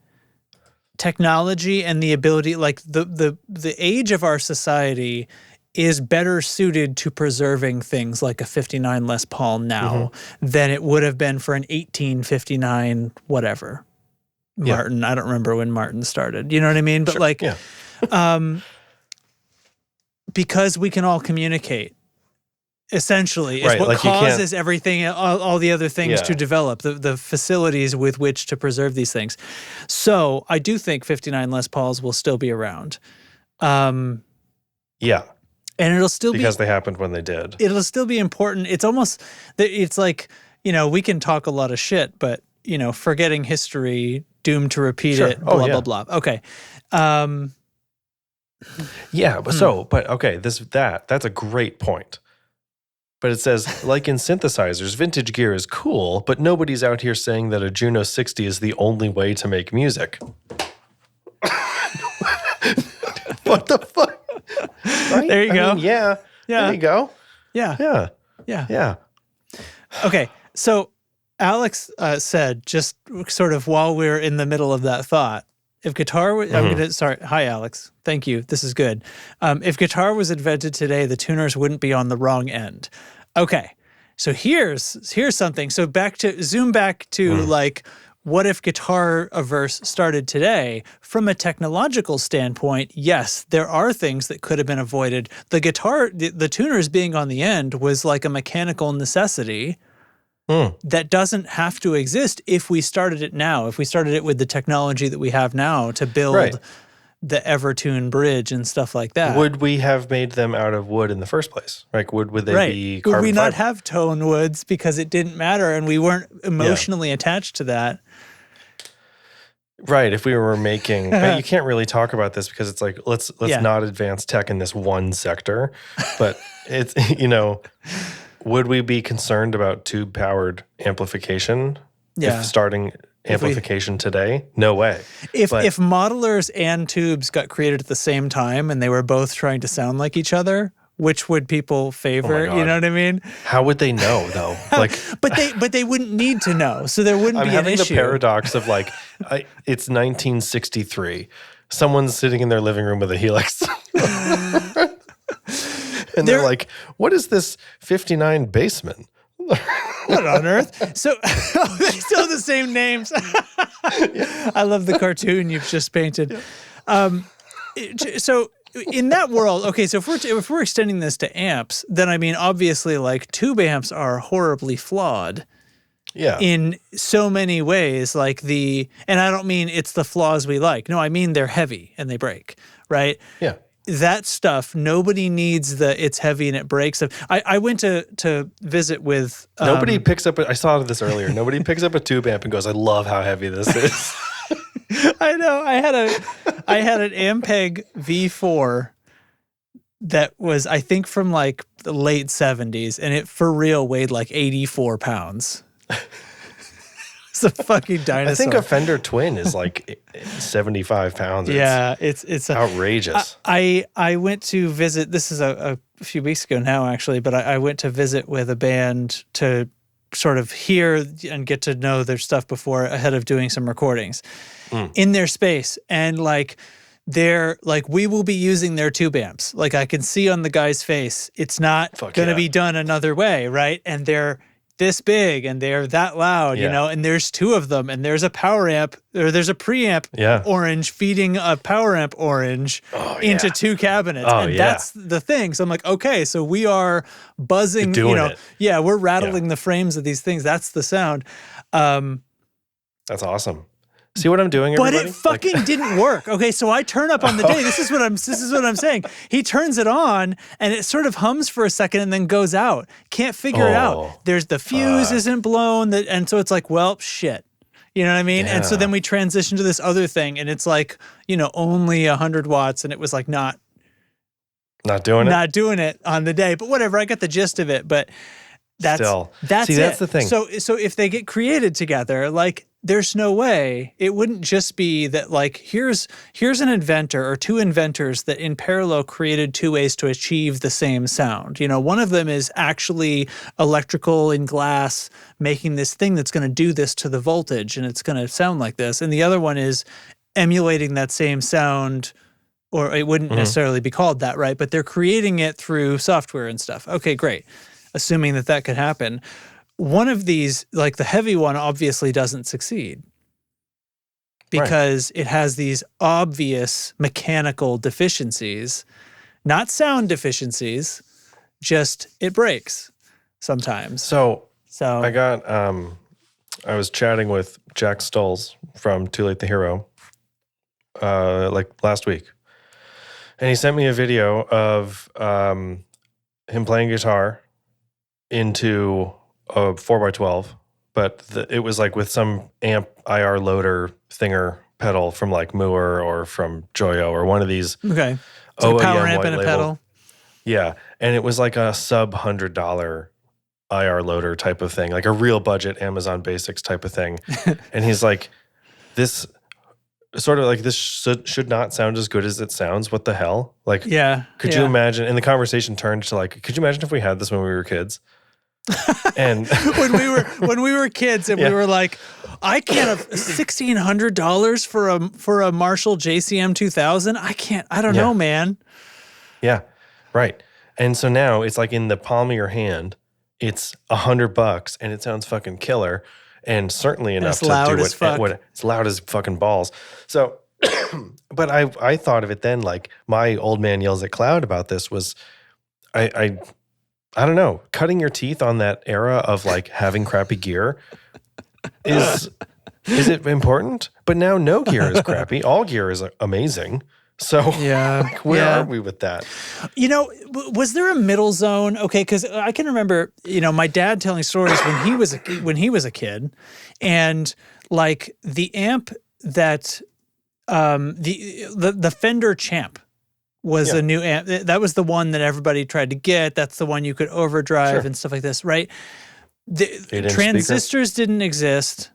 technology and the ability, like the age of our society is better suited to preserving things like a 59 Les Paul now than it would have been for an 1859 whatever. Martin, I don't remember when Martin started. You know what I mean? But because we can all communicate, essentially, is what causes everything, all the other things to develop, the facilities with which to preserve these things. So I do think 59 Les Pauls will still be around. And it'll still because they happened when they did. It'll still be important. It's almost, it's like, we can talk a lot of shit, but, forgetting history, doomed to repeat it, blah, blah, blah. Okay. That's a great point. But it says, like in synthesizers, vintage gear is cool, but nobody's out here saying that a Juno 60 is the only way to make music. What the fuck? Right? There you go. There you go. Yeah. Okay. So Alex said, just sort of while we're in the middle of that thought, if guitar, hi Alex, thank you, this is good. If guitar was invented today, the tuners wouldn't be on the wrong end. Okay, so here's something. So zoom back to like, what if guitar verse started today? From a technological standpoint, yes, there are things that could have been avoided. The guitar, the tuners being on the end was like a mechanical necessity. That doesn't have to exist if we started it now. If we started it with the technology that we have now to build the Evertune bridge and stuff like that. Would we have made them out of wood in the first place? Like, would they be carbon Would we not fiber? have tone woods because it didn't matter and we weren't emotionally attached to that? Right. If we were making, you can't really talk about this because it's like, let's not advance tech in this one sector. But it's, would we be concerned about tube-powered amplification if starting amplification today? No way. If modelers and tubes got created at the same time and they were both trying to sound like each other, which would people favor? You know what I mean? How would they know though? But they wouldn't need to know, so there wouldn't be an issue. I'm having the paradox of like, it's 1963. Someone's sitting in their living room with a Helix. And they're like, what is this 59 Bassman? What on earth? So they still have the same names. I love the cartoon you've just painted. So in that world, okay, so if we're extending this to amps, then I mean, obviously, like, tube amps are horribly flawed. Yeah. In so many ways, and I don't mean it's the flaws we like. No, I mean they're heavy and they break, right? Yeah. That stuff, nobody needs it's heavy and it breaks. I went to visit with... Nobody picks up... I saw this earlier. Nobody picks up a tube amp and goes, I love how heavy this is. I know. I had an Ampeg V4 that was, I think, from like the late 70s, and it for real weighed like 84 pounds. It's a fucking dinosaur. I think a Fender Twin is like 75 pounds. Yeah, it's outrageous. I went to visit, this is a few weeks ago now, actually, but I went to visit with a band to sort of hear and get to know their stuff ahead of doing some recordings in their space. And like, we will be using their tube amps. Like, I can see on the guy's face, it's not going to be done another way, right? And they're this big and they're that loud, you know, and there's two of them, and there's a power amp, or there's a preamp orange feeding a power amp orange into two cabinets. And that's the thing. So I'm like, okay, so we are buzzing, we're rattling the frames of these things. That's the sound. That's awesome. See what I'm doing, everybody? But it fucking didn't work. Okay, so I turn up on the day. This is what I'm saying. He turns it on and it sort of hums for a second and then goes out. Can't figure it out. There's the fuse isn't blown, and so it's like, well, shit. You know what I mean? Yeah. And so then we transition to this other thing, and it's like, only 100 watts, and it was like not doing it on the day. But whatever, I got the gist of it. But that's the thing. So if they get created together, like, there's no way it wouldn't just be that, like, here's an inventor or two inventors that in parallel created two ways to achieve the same sound. One of them is actually electrical in glass, making this thing that's going to do this to the voltage, and it's going to sound like this. And the other one is emulating that same sound, or it wouldn't necessarily be called that, right? But they're creating it through software and stuff. Okay, great. Assuming that could happen. One of these, like the heavy one, obviously doesn't succeed because it has these obvious mechanical deficiencies, not sound deficiencies, just it breaks sometimes. So I got, I was chatting with Jack Stolz from Too Late the Hero, like last week. And he sent me a video of him playing guitar into a 4x12, but it was like with some amp IR loader thinger pedal from like Moore or from Joyo or one of these. Okay. So a power amp and a pedal. Yeah. And it was like a sub $100 IR loader type of thing, like a real budget Amazon Basics type of thing. And he's like, this should not sound as good as it sounds. What the hell? Like, could you imagine? And the conversation turned to like, could you imagine if we had this when we were kids? And when we were kids and we were like, I can't have $1,600 for a Marshall JCM 2000. I don't know, man. Yeah. Right. And so now it's like in the palm of your hand, it's $100 and it sounds fucking killer. And certainly enough to do what it's loud as fucking balls. So, but I thought of it then, like my old man yells at cloud about this was, I don't know, cutting your teeth on that era of like having crappy gear is it important? But now no gear is crappy. All gear is amazing. So where are we with that? Was there a middle zone? Okay, because I can remember, my dad telling stories when he was a kid, and like the amp that the Fender Champ was a new amp. That was the one that everybody tried to get. That's the one you could overdrive and stuff like this, right? The transistors didn't exist,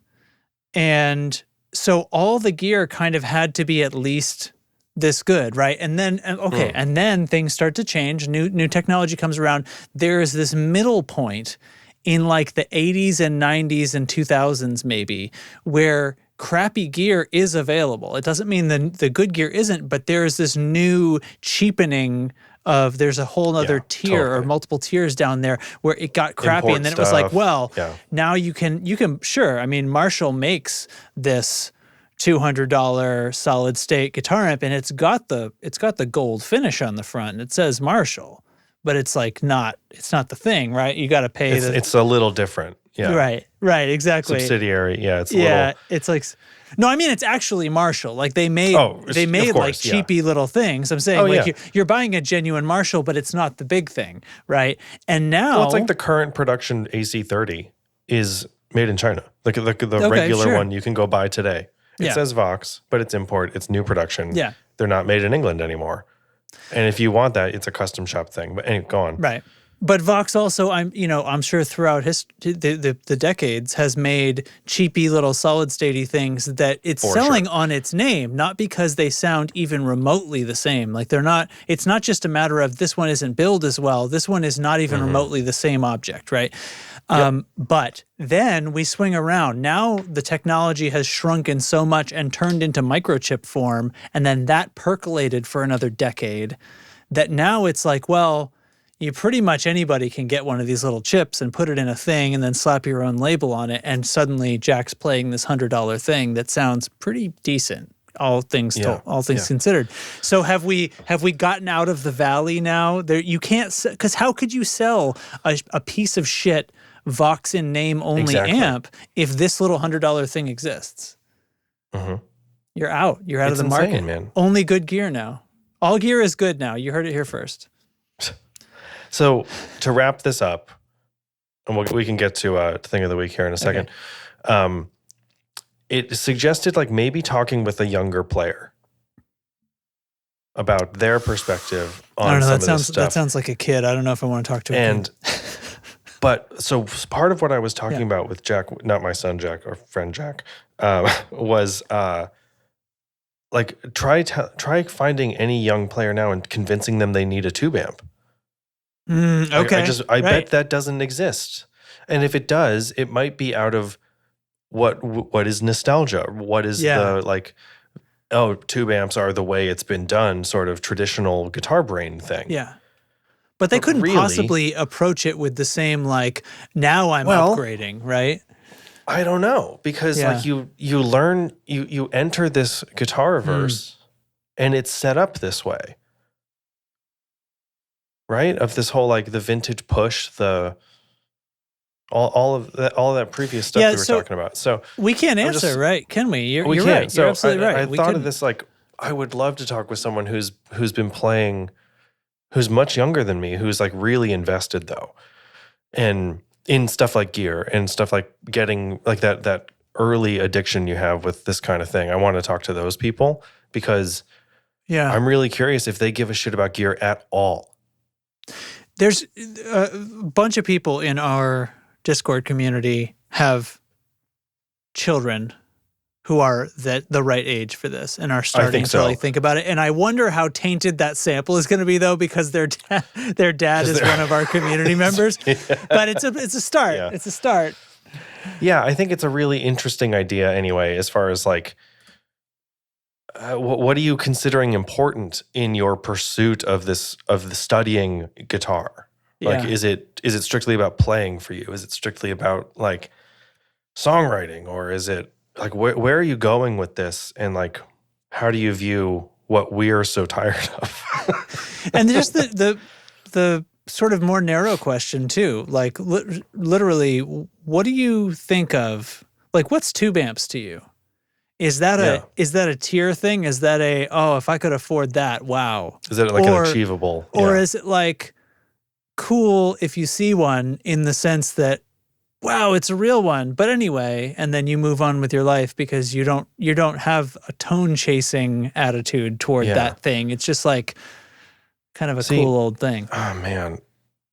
and so all the gear kind of had to be at least this good, right? And then and then things start to change. New technology comes around. There is this middle point in like the 80s and 90s and 2000s maybe where crappy gear is available. It doesn't mean the good gear isn't, but there's this new cheapening of there's a whole other tier or multiple tiers down there where it got crappy. And then it was like, well, now you can sure. I mean, Marshall makes this $200 solid state guitar amp, and it's got the gold finish on the front, and it says Marshall, but it's like it's not the thing, right? You got to pay. It's a little different. Yeah. Right, exactly. Subsidiary. Yeah, it's it's like, no, I mean, it's actually Marshall. Like they made like cheapy little things. I'm saying you're buying a genuine Marshall, but it's not the big thing, right? And now, it's like the current production AC30 is made in China. Like the regular one you can go buy today. It says Vox, but it's import. It's new production. Yeah, they're not made in England anymore. And if you want that, it's a custom shop thing. But anyway, go on. Right. But Vox also, I'm sure throughout the decades has made cheapy little solid statey things that it's selling on its name, not because they sound even remotely the same. Like it's not just a matter of this one isn't billed as well. This one is not even remotely the same object, right? But then we swing around. Now the technology has shrunken so much and turned into microchip form, and then that percolated for another decade, that now it's like, well, you pretty much anybody can get one of these little chips and put it in a thing and then slap your own label on it, and suddenly Jack's playing this $100 thing that sounds pretty decent, all things considered. So have we gotten out of the valley now? There you can't, because how could you sell a piece of shit Vox in name only amp if this little $100 thing exists? You're out. You're out of the market, man. Only good gear now. All gear is good now. You heard it here first. So to wrap this up, and we can get to thing of the week here in a second. Okay. It suggested like maybe talking with a younger player about their perspective on some of this stuff. That sounds like a kid. I don't know if I want to talk to a kid. But so part of what I was talking about with Jack, not my son Jack, or friend Jack, was like try finding any young player now and convincing them they need a tube amp. Okay. I bet that doesn't exist. And if it does, it might be out of what is nostalgia? What is the like, oh, tube amps are the way it's been done, sort of traditional guitar brain thing. Yeah. But they couldn't possibly approach it with the same like, now I'm upgrading, right? I don't know, because like you learn, you enter this guitar verse and it's set up this way. Right? Of this whole like the vintage push, all of that previous stuff we were talking about. So we can't answer, right? Can we? You're right. So you're absolutely right. I thought of this like, I would love to talk with someone who's been playing, who's much younger than me, who's like really invested though, and in stuff like gear and stuff like getting like that early addiction you have with this kind of thing. I want to talk to those people because I'm really curious if they give a shit about gear at all. There's a bunch of people in our Discord community have children who are the right age for this and are starting to really think about it. And I wonder how tainted that sample is going to be, though, because their dad is one of our community members. But it's a start. Yeah. It's a start. Yeah, I think it's a really interesting idea anyway, as far as like, what are you considering important in your pursuit of the studying guitar? Like, is it strictly about playing for you? Is it strictly about like songwriting, or is it like where are you going with this? And like, how do you view what we're so tired of? And just the sort of more narrow question too, like literally, what do you think of? Like, what's tube amps to you? Is that a tier thing? Is that if I could afford that, wow. Is it like an achievable? Or is it like cool if you see one in the sense that, wow, it's a real one. But anyway, and then you move on with your life because you don't have a tone chasing attitude toward that thing. It's just like kind of a cool old thing. Oh man.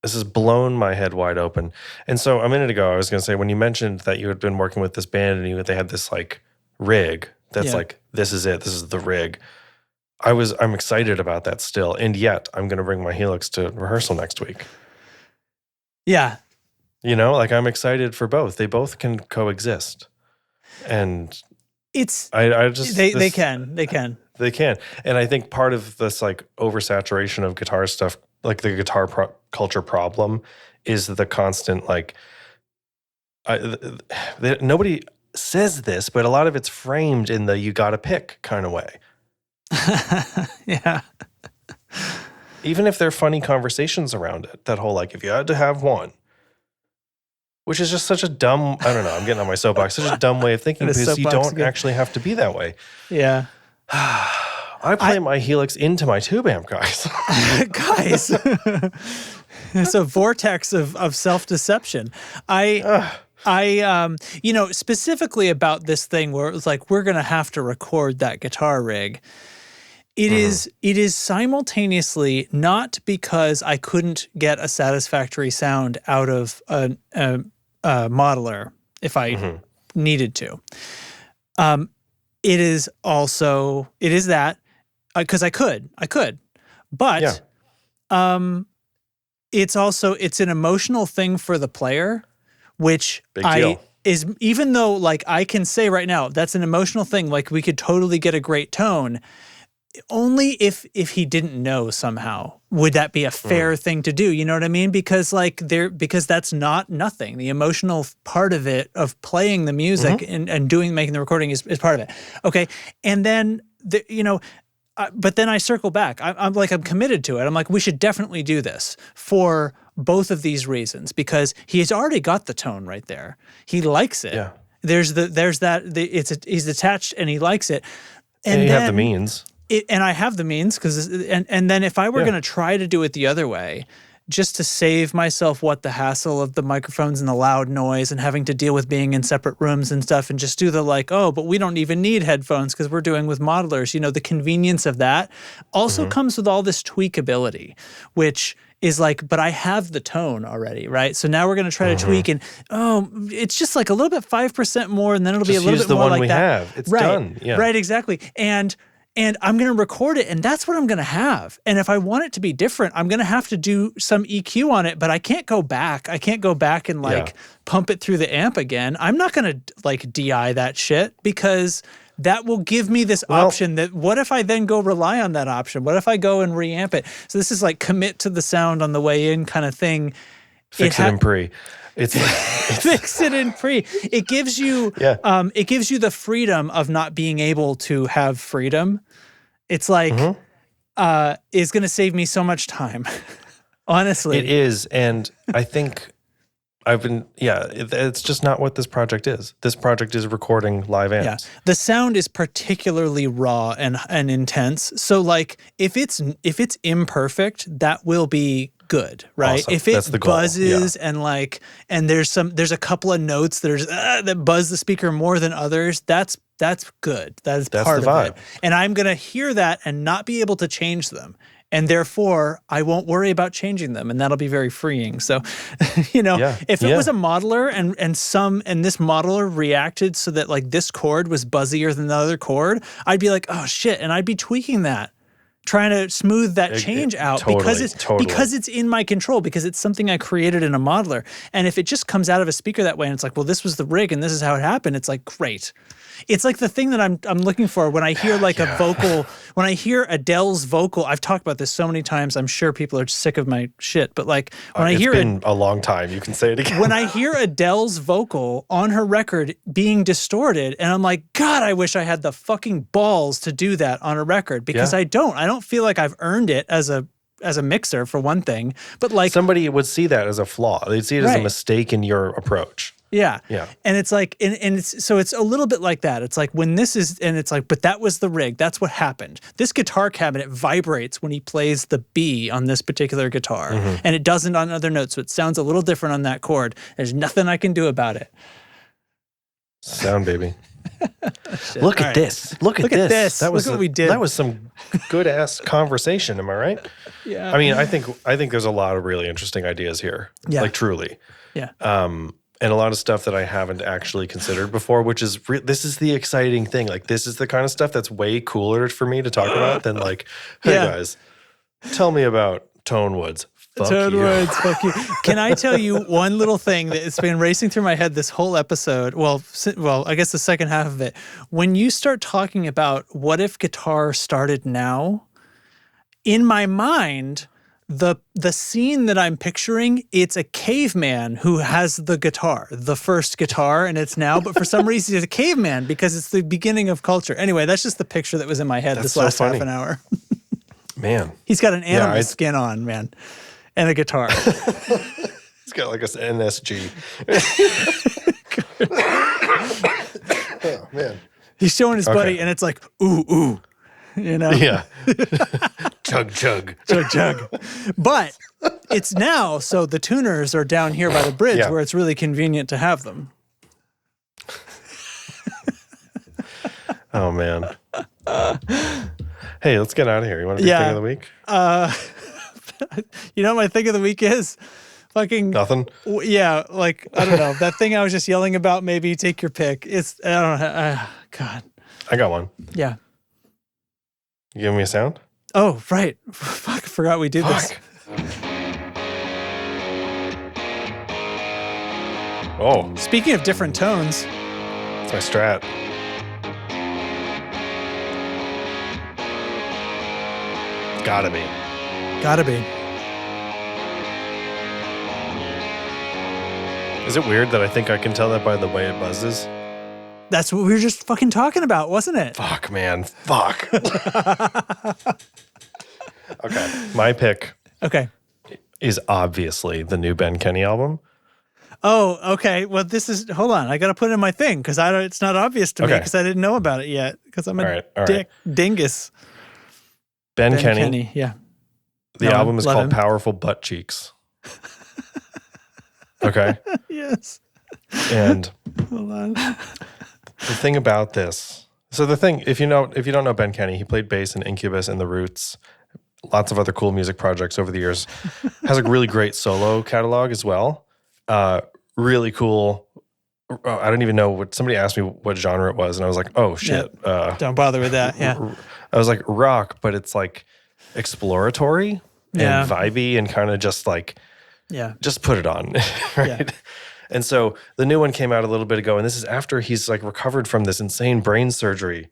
This has blown my head wide open. And so a minute ago, I was going to say, when you mentioned that you had been working with this band and they had this like rig that's like, this is it, this is the rig. I'm excited about that still, and yet I'm going to bring my Helix to rehearsal next week. Yeah. You know, like I'm excited for both. They both can coexist. And They can. They can. And I think part of this like oversaturation of guitar stuff, like the guitar culture problem, is the constant like, nobody says this, but a lot of it's framed in the you gotta pick kind of way. Yeah. Even if they're funny conversations around it, that whole like, if you had to have one, which is just such a dumb, I don't know, I'm getting on my soapbox, such a dumb way of thinking because you don't actually have to be that way. Yeah. I play my Helix into my tube amp, guys. Guys. It's a vortex of self-deception. Specifically about this thing where it was like, we're going to have to record that guitar rig. It is simultaneously not because I couldn't get a satisfactory sound out of a modeler if I needed to. It is that because I could, but it's an emotional thing for the player, which is, even though like I can say right now, that's an emotional thing. Like we could totally get a great tone. Only if he didn't know somehow would that be a fair thing to do. You know what I mean? Because because that's not nothing. The emotional part of it, of playing the music and making the recording is part of it. Okay. And then, but then I circle back. I'm committed to it. I'm like, we should definitely do this for both of these reasons, because he's already got the tone right there. He likes it. Yeah. He's attached and he likes it. And you have the means. And I have the means and then if I were going to try to do it the other way, just to save myself the hassle of the microphones and the loud noise and having to deal with being in separate rooms and stuff, and just do the but we don't even need headphones because we're doing with modelers. The convenience of that also comes with all this tweakability, which is like, but I have the tone already, right? So now we're going to try to tweak, and it's just like a little bit 5% more, and then it'll be a little bit more like that. Have. It's done. Yeah. Right, exactly. And I'm going to record it, and that's what I'm going to have. And if I want it to be different, I'm going to have to do some EQ on it, but I can't go back. I can't go back and pump it through the amp again. I'm not going to DI that shit, because that will give me this option that, what if I then go rely on that option? What if I go and reamp it? So this is like commit to the sound on the way in kind of thing. Fix it in pre. It's fix it in pre. It gives you the freedom of not being able to have freedom. It's like it's going to save me so much time. Honestly, it is, and I think it's just not what this project is. This project is recording live amps. Yeah. The sound is particularly raw and intense. So like if it's imperfect, that will be good, right? Awesome. If it buzzes and there's a couple of notes that buzz the speaker more than others, that's good. That's part the vibe. of it. And I'm going to hear that and not be able to change them. And therefore, I won't worry about changing them, and that'll be very freeing. So, if it was a modeler and this modeler reacted so that like this chord was buzzier than the other chord, I'd be like, oh shit, and I'd be tweaking that, trying to smooth that change out because it's in my control, because it's something I created in a modeler. And if it just comes out of a speaker that way and it's like, well, this was the rig and this is how it happened, it's like, great. It's like the thing that I'm looking for when I hear like a vocal, when I hear Adele's vocal. I've talked about this so many times. I'm sure people are sick of my shit, but like when I hear it's been a long time, you can say it again. When I hear Adele's vocal on her record being distorted, and I'm like, God, I wish I had the fucking balls to do that on a record, because I don't feel like I've earned it as a mixer, for one thing. But like, somebody would see that as a flaw. They'd see it as a mistake in your approach. Yeah. And it's like, and it's a little bit like that. It's like when this is, and it's like, but that was the rig. That's what happened. This guitar cabinet vibrates when he plays the B on this particular guitar, and it doesn't on other notes. So it sounds a little different on that chord. There's nothing I can do about it. Sound, baby. Look at this. Look at this. Look what we did. That was some good ass conversation. Am I right? Yeah. I mean, I think there's a lot of really interesting ideas here. Yeah. Like truly. Yeah. And a lot of stuff that I haven't actually considered before, which is this is the exciting thing. Like, this is the kind of stuff that's way cooler for me to talk about than like, hey guys, tell me about Tonewoods. Fuck Tonewoods, fuck you. Can I tell you one little thing that's been racing through my head this whole episode? Well, I guess the second half of it. When you start talking about what if guitar started now, in my mind, the scene that I'm picturing, it's a caveman who has the guitar, the first guitar, and it's now. But for some reason, he's a caveman because it's the beginning of culture. Anyway, that's just the picture that was in my head this last half an hour. Man. He's got an animal skin on, man, and a guitar. He's got like an NSG. Oh, man. He's showing his buddy, and it's like, ooh, ooh. You know? Yeah. Chug, chug. Chug, chug. But it's now, so the tuners are down here by the bridge where it's really convenient to have them. Oh, man. Hey, let's get out of here. You want to do thing of the week? You know what my thing of the week is? Fucking nothing. Yeah, like, I don't know. That thing I was just yelling about, maybe take your pick. It's, I don't know. God. I got one. Yeah. You giving me a sound? Oh, right. Fuck, I forgot we did this. Oh. Speaking of different tones. It's my Strat. Gotta be. Gotta be. Is it weird that I think I can tell that by the way it buzzes? That's what we were just fucking talking about, wasn't it? Fuck, man. Fuck. Okay. My pick is obviously the new Ben Kenny album. Oh, okay. Well, hold on. I got to put it in my thing because it's not obvious to me because I didn't know about it yet because I'm a dingus. Ben Kenny. Yeah. The album is called Powerful Butt Cheeks. Okay. Yes. And hold on. The thing about this, if you don't know Ben Kenny, he played bass in Incubus and The Roots, lots of other cool music projects over the years. Has a really great solo catalog as well. Really cool. I don't even know what somebody asked me what genre it was, and I was like, oh shit. Don't bother with that. Yeah. I was like rock, but it's like exploratory and vibey and kind of just like just put it on. Right. Yeah. And so the new one came out a little bit ago, and this is after he's like recovered from this insane brain surgery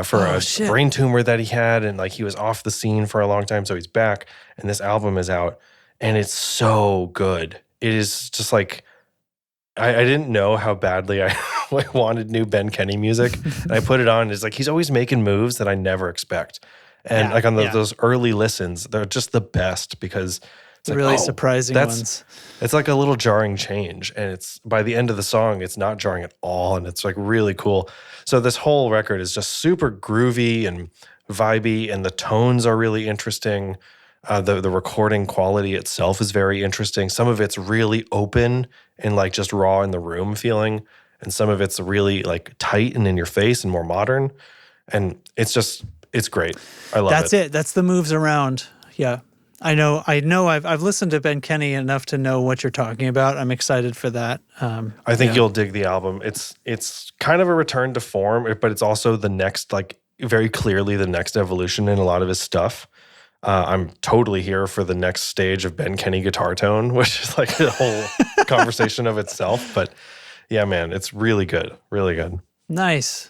for a brain tumor that he had, and like he was off the scene for a long time. So he's back, and this album is out, and it's so good. It is just like I didn't know how badly I wanted new Ben Kenny music, and I put it on. And it's like he's always making moves that I never expect, and like on those early listens, they're just the best because. It's like, really surprising ones. It's like a little jarring change. And it's by the end of the song, it's not jarring at all. And it's like really cool. So this whole record is just super groovy and vibey. And the tones are really interesting. The recording quality itself is very interesting. Some of it's really open and like just raw in the room feeling. And some of it's really like tight and in your face and more modern. And it's great. I love it. That's it. That's the moves around. Yeah. I know. I've listened to Ben Kenny enough to know what you're talking about. I'm excited for that. I think you'll dig the album. It's kind of a return to form, but it's also the next, like very clearly the next evolution in a lot of his stuff. I'm totally here for the next stage of Ben Kenny guitar tone, which is like a whole conversation of itself. But yeah, man, it's really good. Really good. Nice.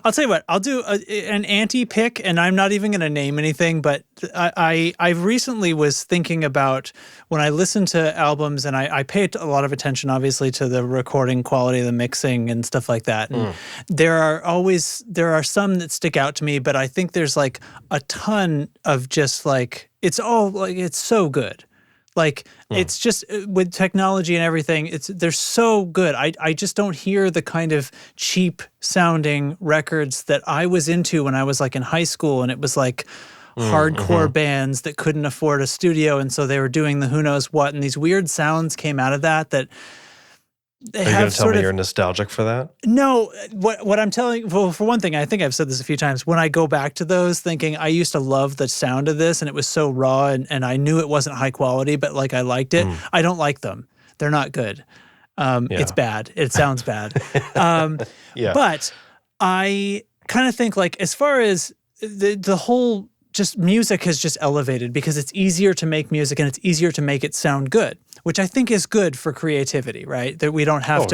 I'll tell you what, I'll do an anti-pick, and I'm not even going to name anything, but I recently was thinking about when I listen to albums, and I pay a lot of attention, obviously, to the recording quality, the mixing, and stuff like that. And there are some that stick out to me, but I think there's like a ton of just like, it's so good. Like, it's just with technology and everything, they're so good. I just don't hear the kind of cheap sounding records that I was into when I was like in high school, and it was like hardcore bands that couldn't afford a studio, and so they were doing the who knows what, and these weird sounds came out of that Are you going to tell me you're nostalgic for that? No. What I'm telling, well, for one thing, I think I've said this a few times, when I go back to those thinking I used to love the sound of this and it was so raw and I knew it wasn't high quality, but like I liked it. I don't like them. They're not good. It's bad. It sounds bad. But I kind of think like as far as the whole just music has just elevated because it's easier to make music and it's easier to make it sound good, which I think is good for creativity, right? That we don't have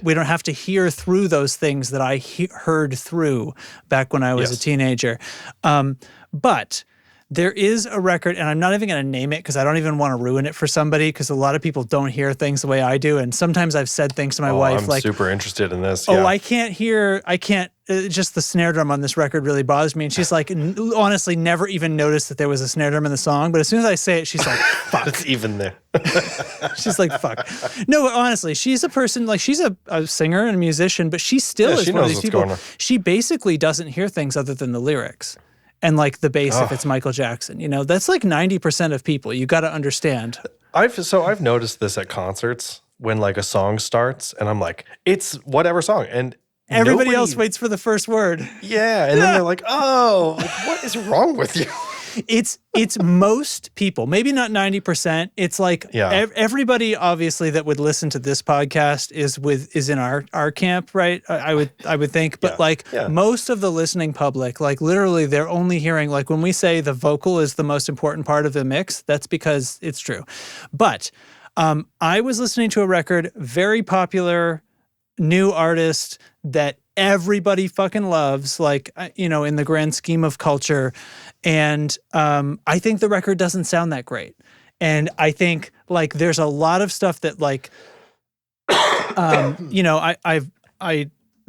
we don't have to hear through those things that I heard through back when I was a teenager. But there is a record, and I'm not even going to name it because I don't even want to ruin it for somebody, because a lot of people don't hear things the way I do. And sometimes I've said things to my wife I'm super interested in this. Oh, I can't, just the snare drum on this record really bothers me. And she's like, honestly, never even noticed that there was a snare drum in the song. But as soon as I say it, she's like, fuck. It's even there. She's like, fuck. No, but honestly, she's a person, like she's a singer and a musician, but she still is one of these people. She basically doesn't hear things other than the lyrics. And like the bass, if it's Michael Jackson, that's like 90% of people. You got to understand. I've noticed this at concerts when like a song starts and I'm like, it's whatever song. And everybody else waits for the first word. Yeah. And then they're like, oh, what is wrong with you? It's most people, maybe not 90%. It's like everybody obviously that would listen to this podcast is in our camp, right? I would think, but most of the listening public, like literally they're only hearing, like when we say the vocal is the most important part of the mix, that's because it's true. But I was listening to a record, very popular, new artist that everybody fucking loves, like, in the grand scheme of culture. And I think the record doesn't sound that great. And I think like there's a lot of stuff that like,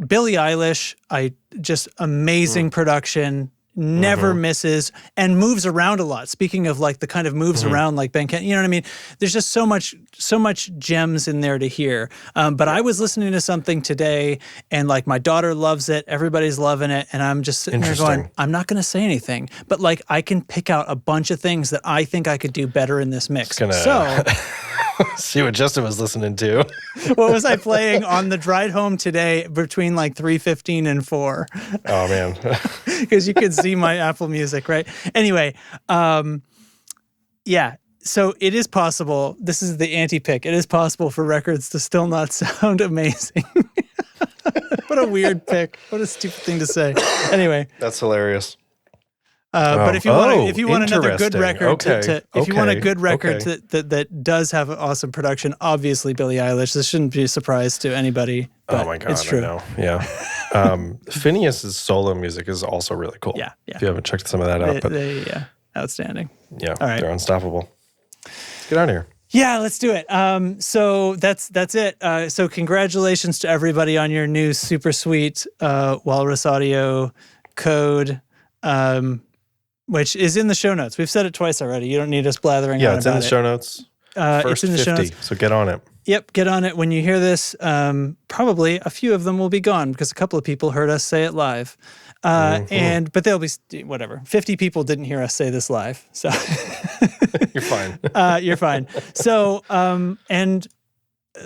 Billie Eilish, just amazing production, never misses, and moves around a lot. Speaking of like the kind of moves around like Ben Kent, you know what I mean? There's just so much gems in there to hear. But I was listening to something today and like my daughter loves it. Everybody's loving it. And I'm just sitting there going, I'm not going to say anything, but like I can pick out a bunch of things that I think I could do better in this mix. So see what Justin was listening to. What was I playing on the ride home today between like 3:15 and 4? Oh man. Because you could see my Apple Music, right? Anyway, so it is possible, this is the anti-pick, it is possible for records to still not sound amazing. What a weird pick. What a stupid thing to say. Anyway. That's hilarious. But if you want another good record, you want a good record that does have awesome production, obviously Billie Eilish. This shouldn't be a surprise to anybody. But oh my god, it's true. I know. Yeah. Phineas's solo music is also really cool. Yeah. If you haven't checked some of that out, outstanding. Yeah, all right. They're unstoppable. Let's get out of here. Yeah, let's do it. So that's it. So congratulations to everybody on your new super sweet Walrus Audio code. Which is in the show notes. We've said it twice already. You don't need us blathering on about it. Yeah, it's in the show notes. It's in the 50, show notes. So get on it. Yep, get on it. When you hear this, probably a few of them will be gone because a couple of people heard us say it live. But they'll be, whatever. 50 people didn't hear us say this live. So you're fine. You're fine. So, and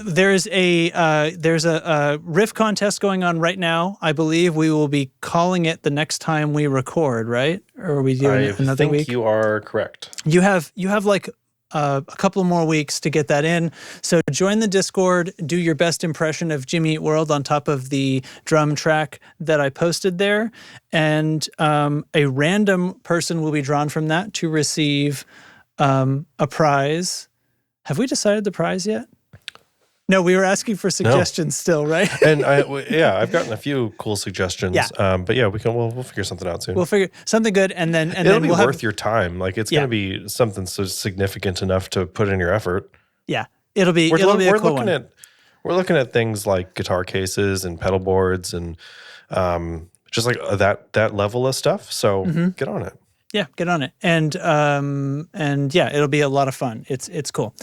there's a riff contest going on right now. I believe we will be calling it the next time we record, right? Or are we doing it another week? I think you are correct. You have like a couple more weeks to get that in. So join the Discord, do your best impression of Jimmy Eat World on top of the drum track that I posted there. And a random person will be drawn from that to receive a prize. Have we decided the prize yet? No, we were asking for suggestions still, right? And I've gotten a few cool suggestions. Yeah. But yeah, we'll figure something out soon. We'll figure something good, and then it'll be worth your time. Like it's going to be something so significant enough to put in your effort. Yeah, it'll be a cool one. We're looking at things like guitar cases and pedal boards and just like that level of stuff. So get on it. Yeah, get on it. And yeah, it'll be a lot of fun. It's cool.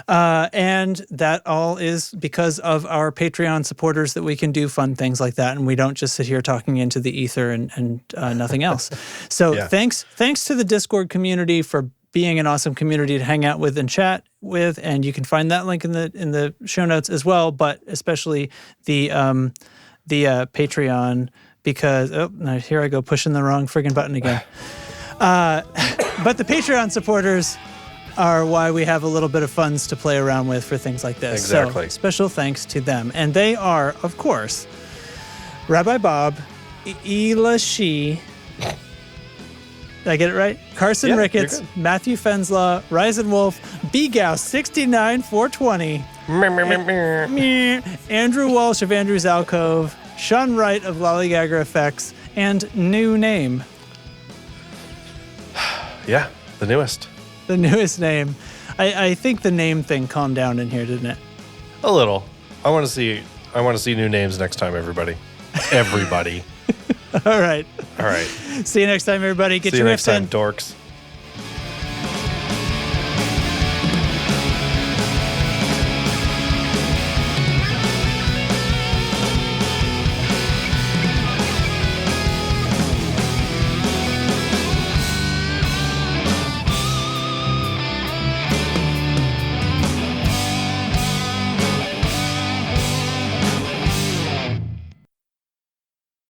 And that all is because of our Patreon supporters that we can do fun things like that. And we don't just sit here talking into the ether and nothing else. So thanks to the Discord community for being an awesome community to hang out with and chat with. And you can find that link in the show notes as well, but especially the Patreon, because here I go pushing the wrong friggin' button again. But the Patreon supporters are why we have a little bit of funds to play around with for things like this. Exactly. So special thanks to them. And they are, of course, Rabbi Bob, Ela She, Did I get it right? Carson Ricketts, Matthew Fenslaw, Ryzen Wolf, B-Gauss 69420, Andrew Walsh of Andrew's Alcove, Sean Wright of Lollygagger Effects, and new name. Yeah, the newest. The newest name. I think the name thing calmed down in here, didn't it? A little. I want to see new names next time, everybody. Everybody. All right. See you next time, everybody. Get See your you next riffs time, in. dorks.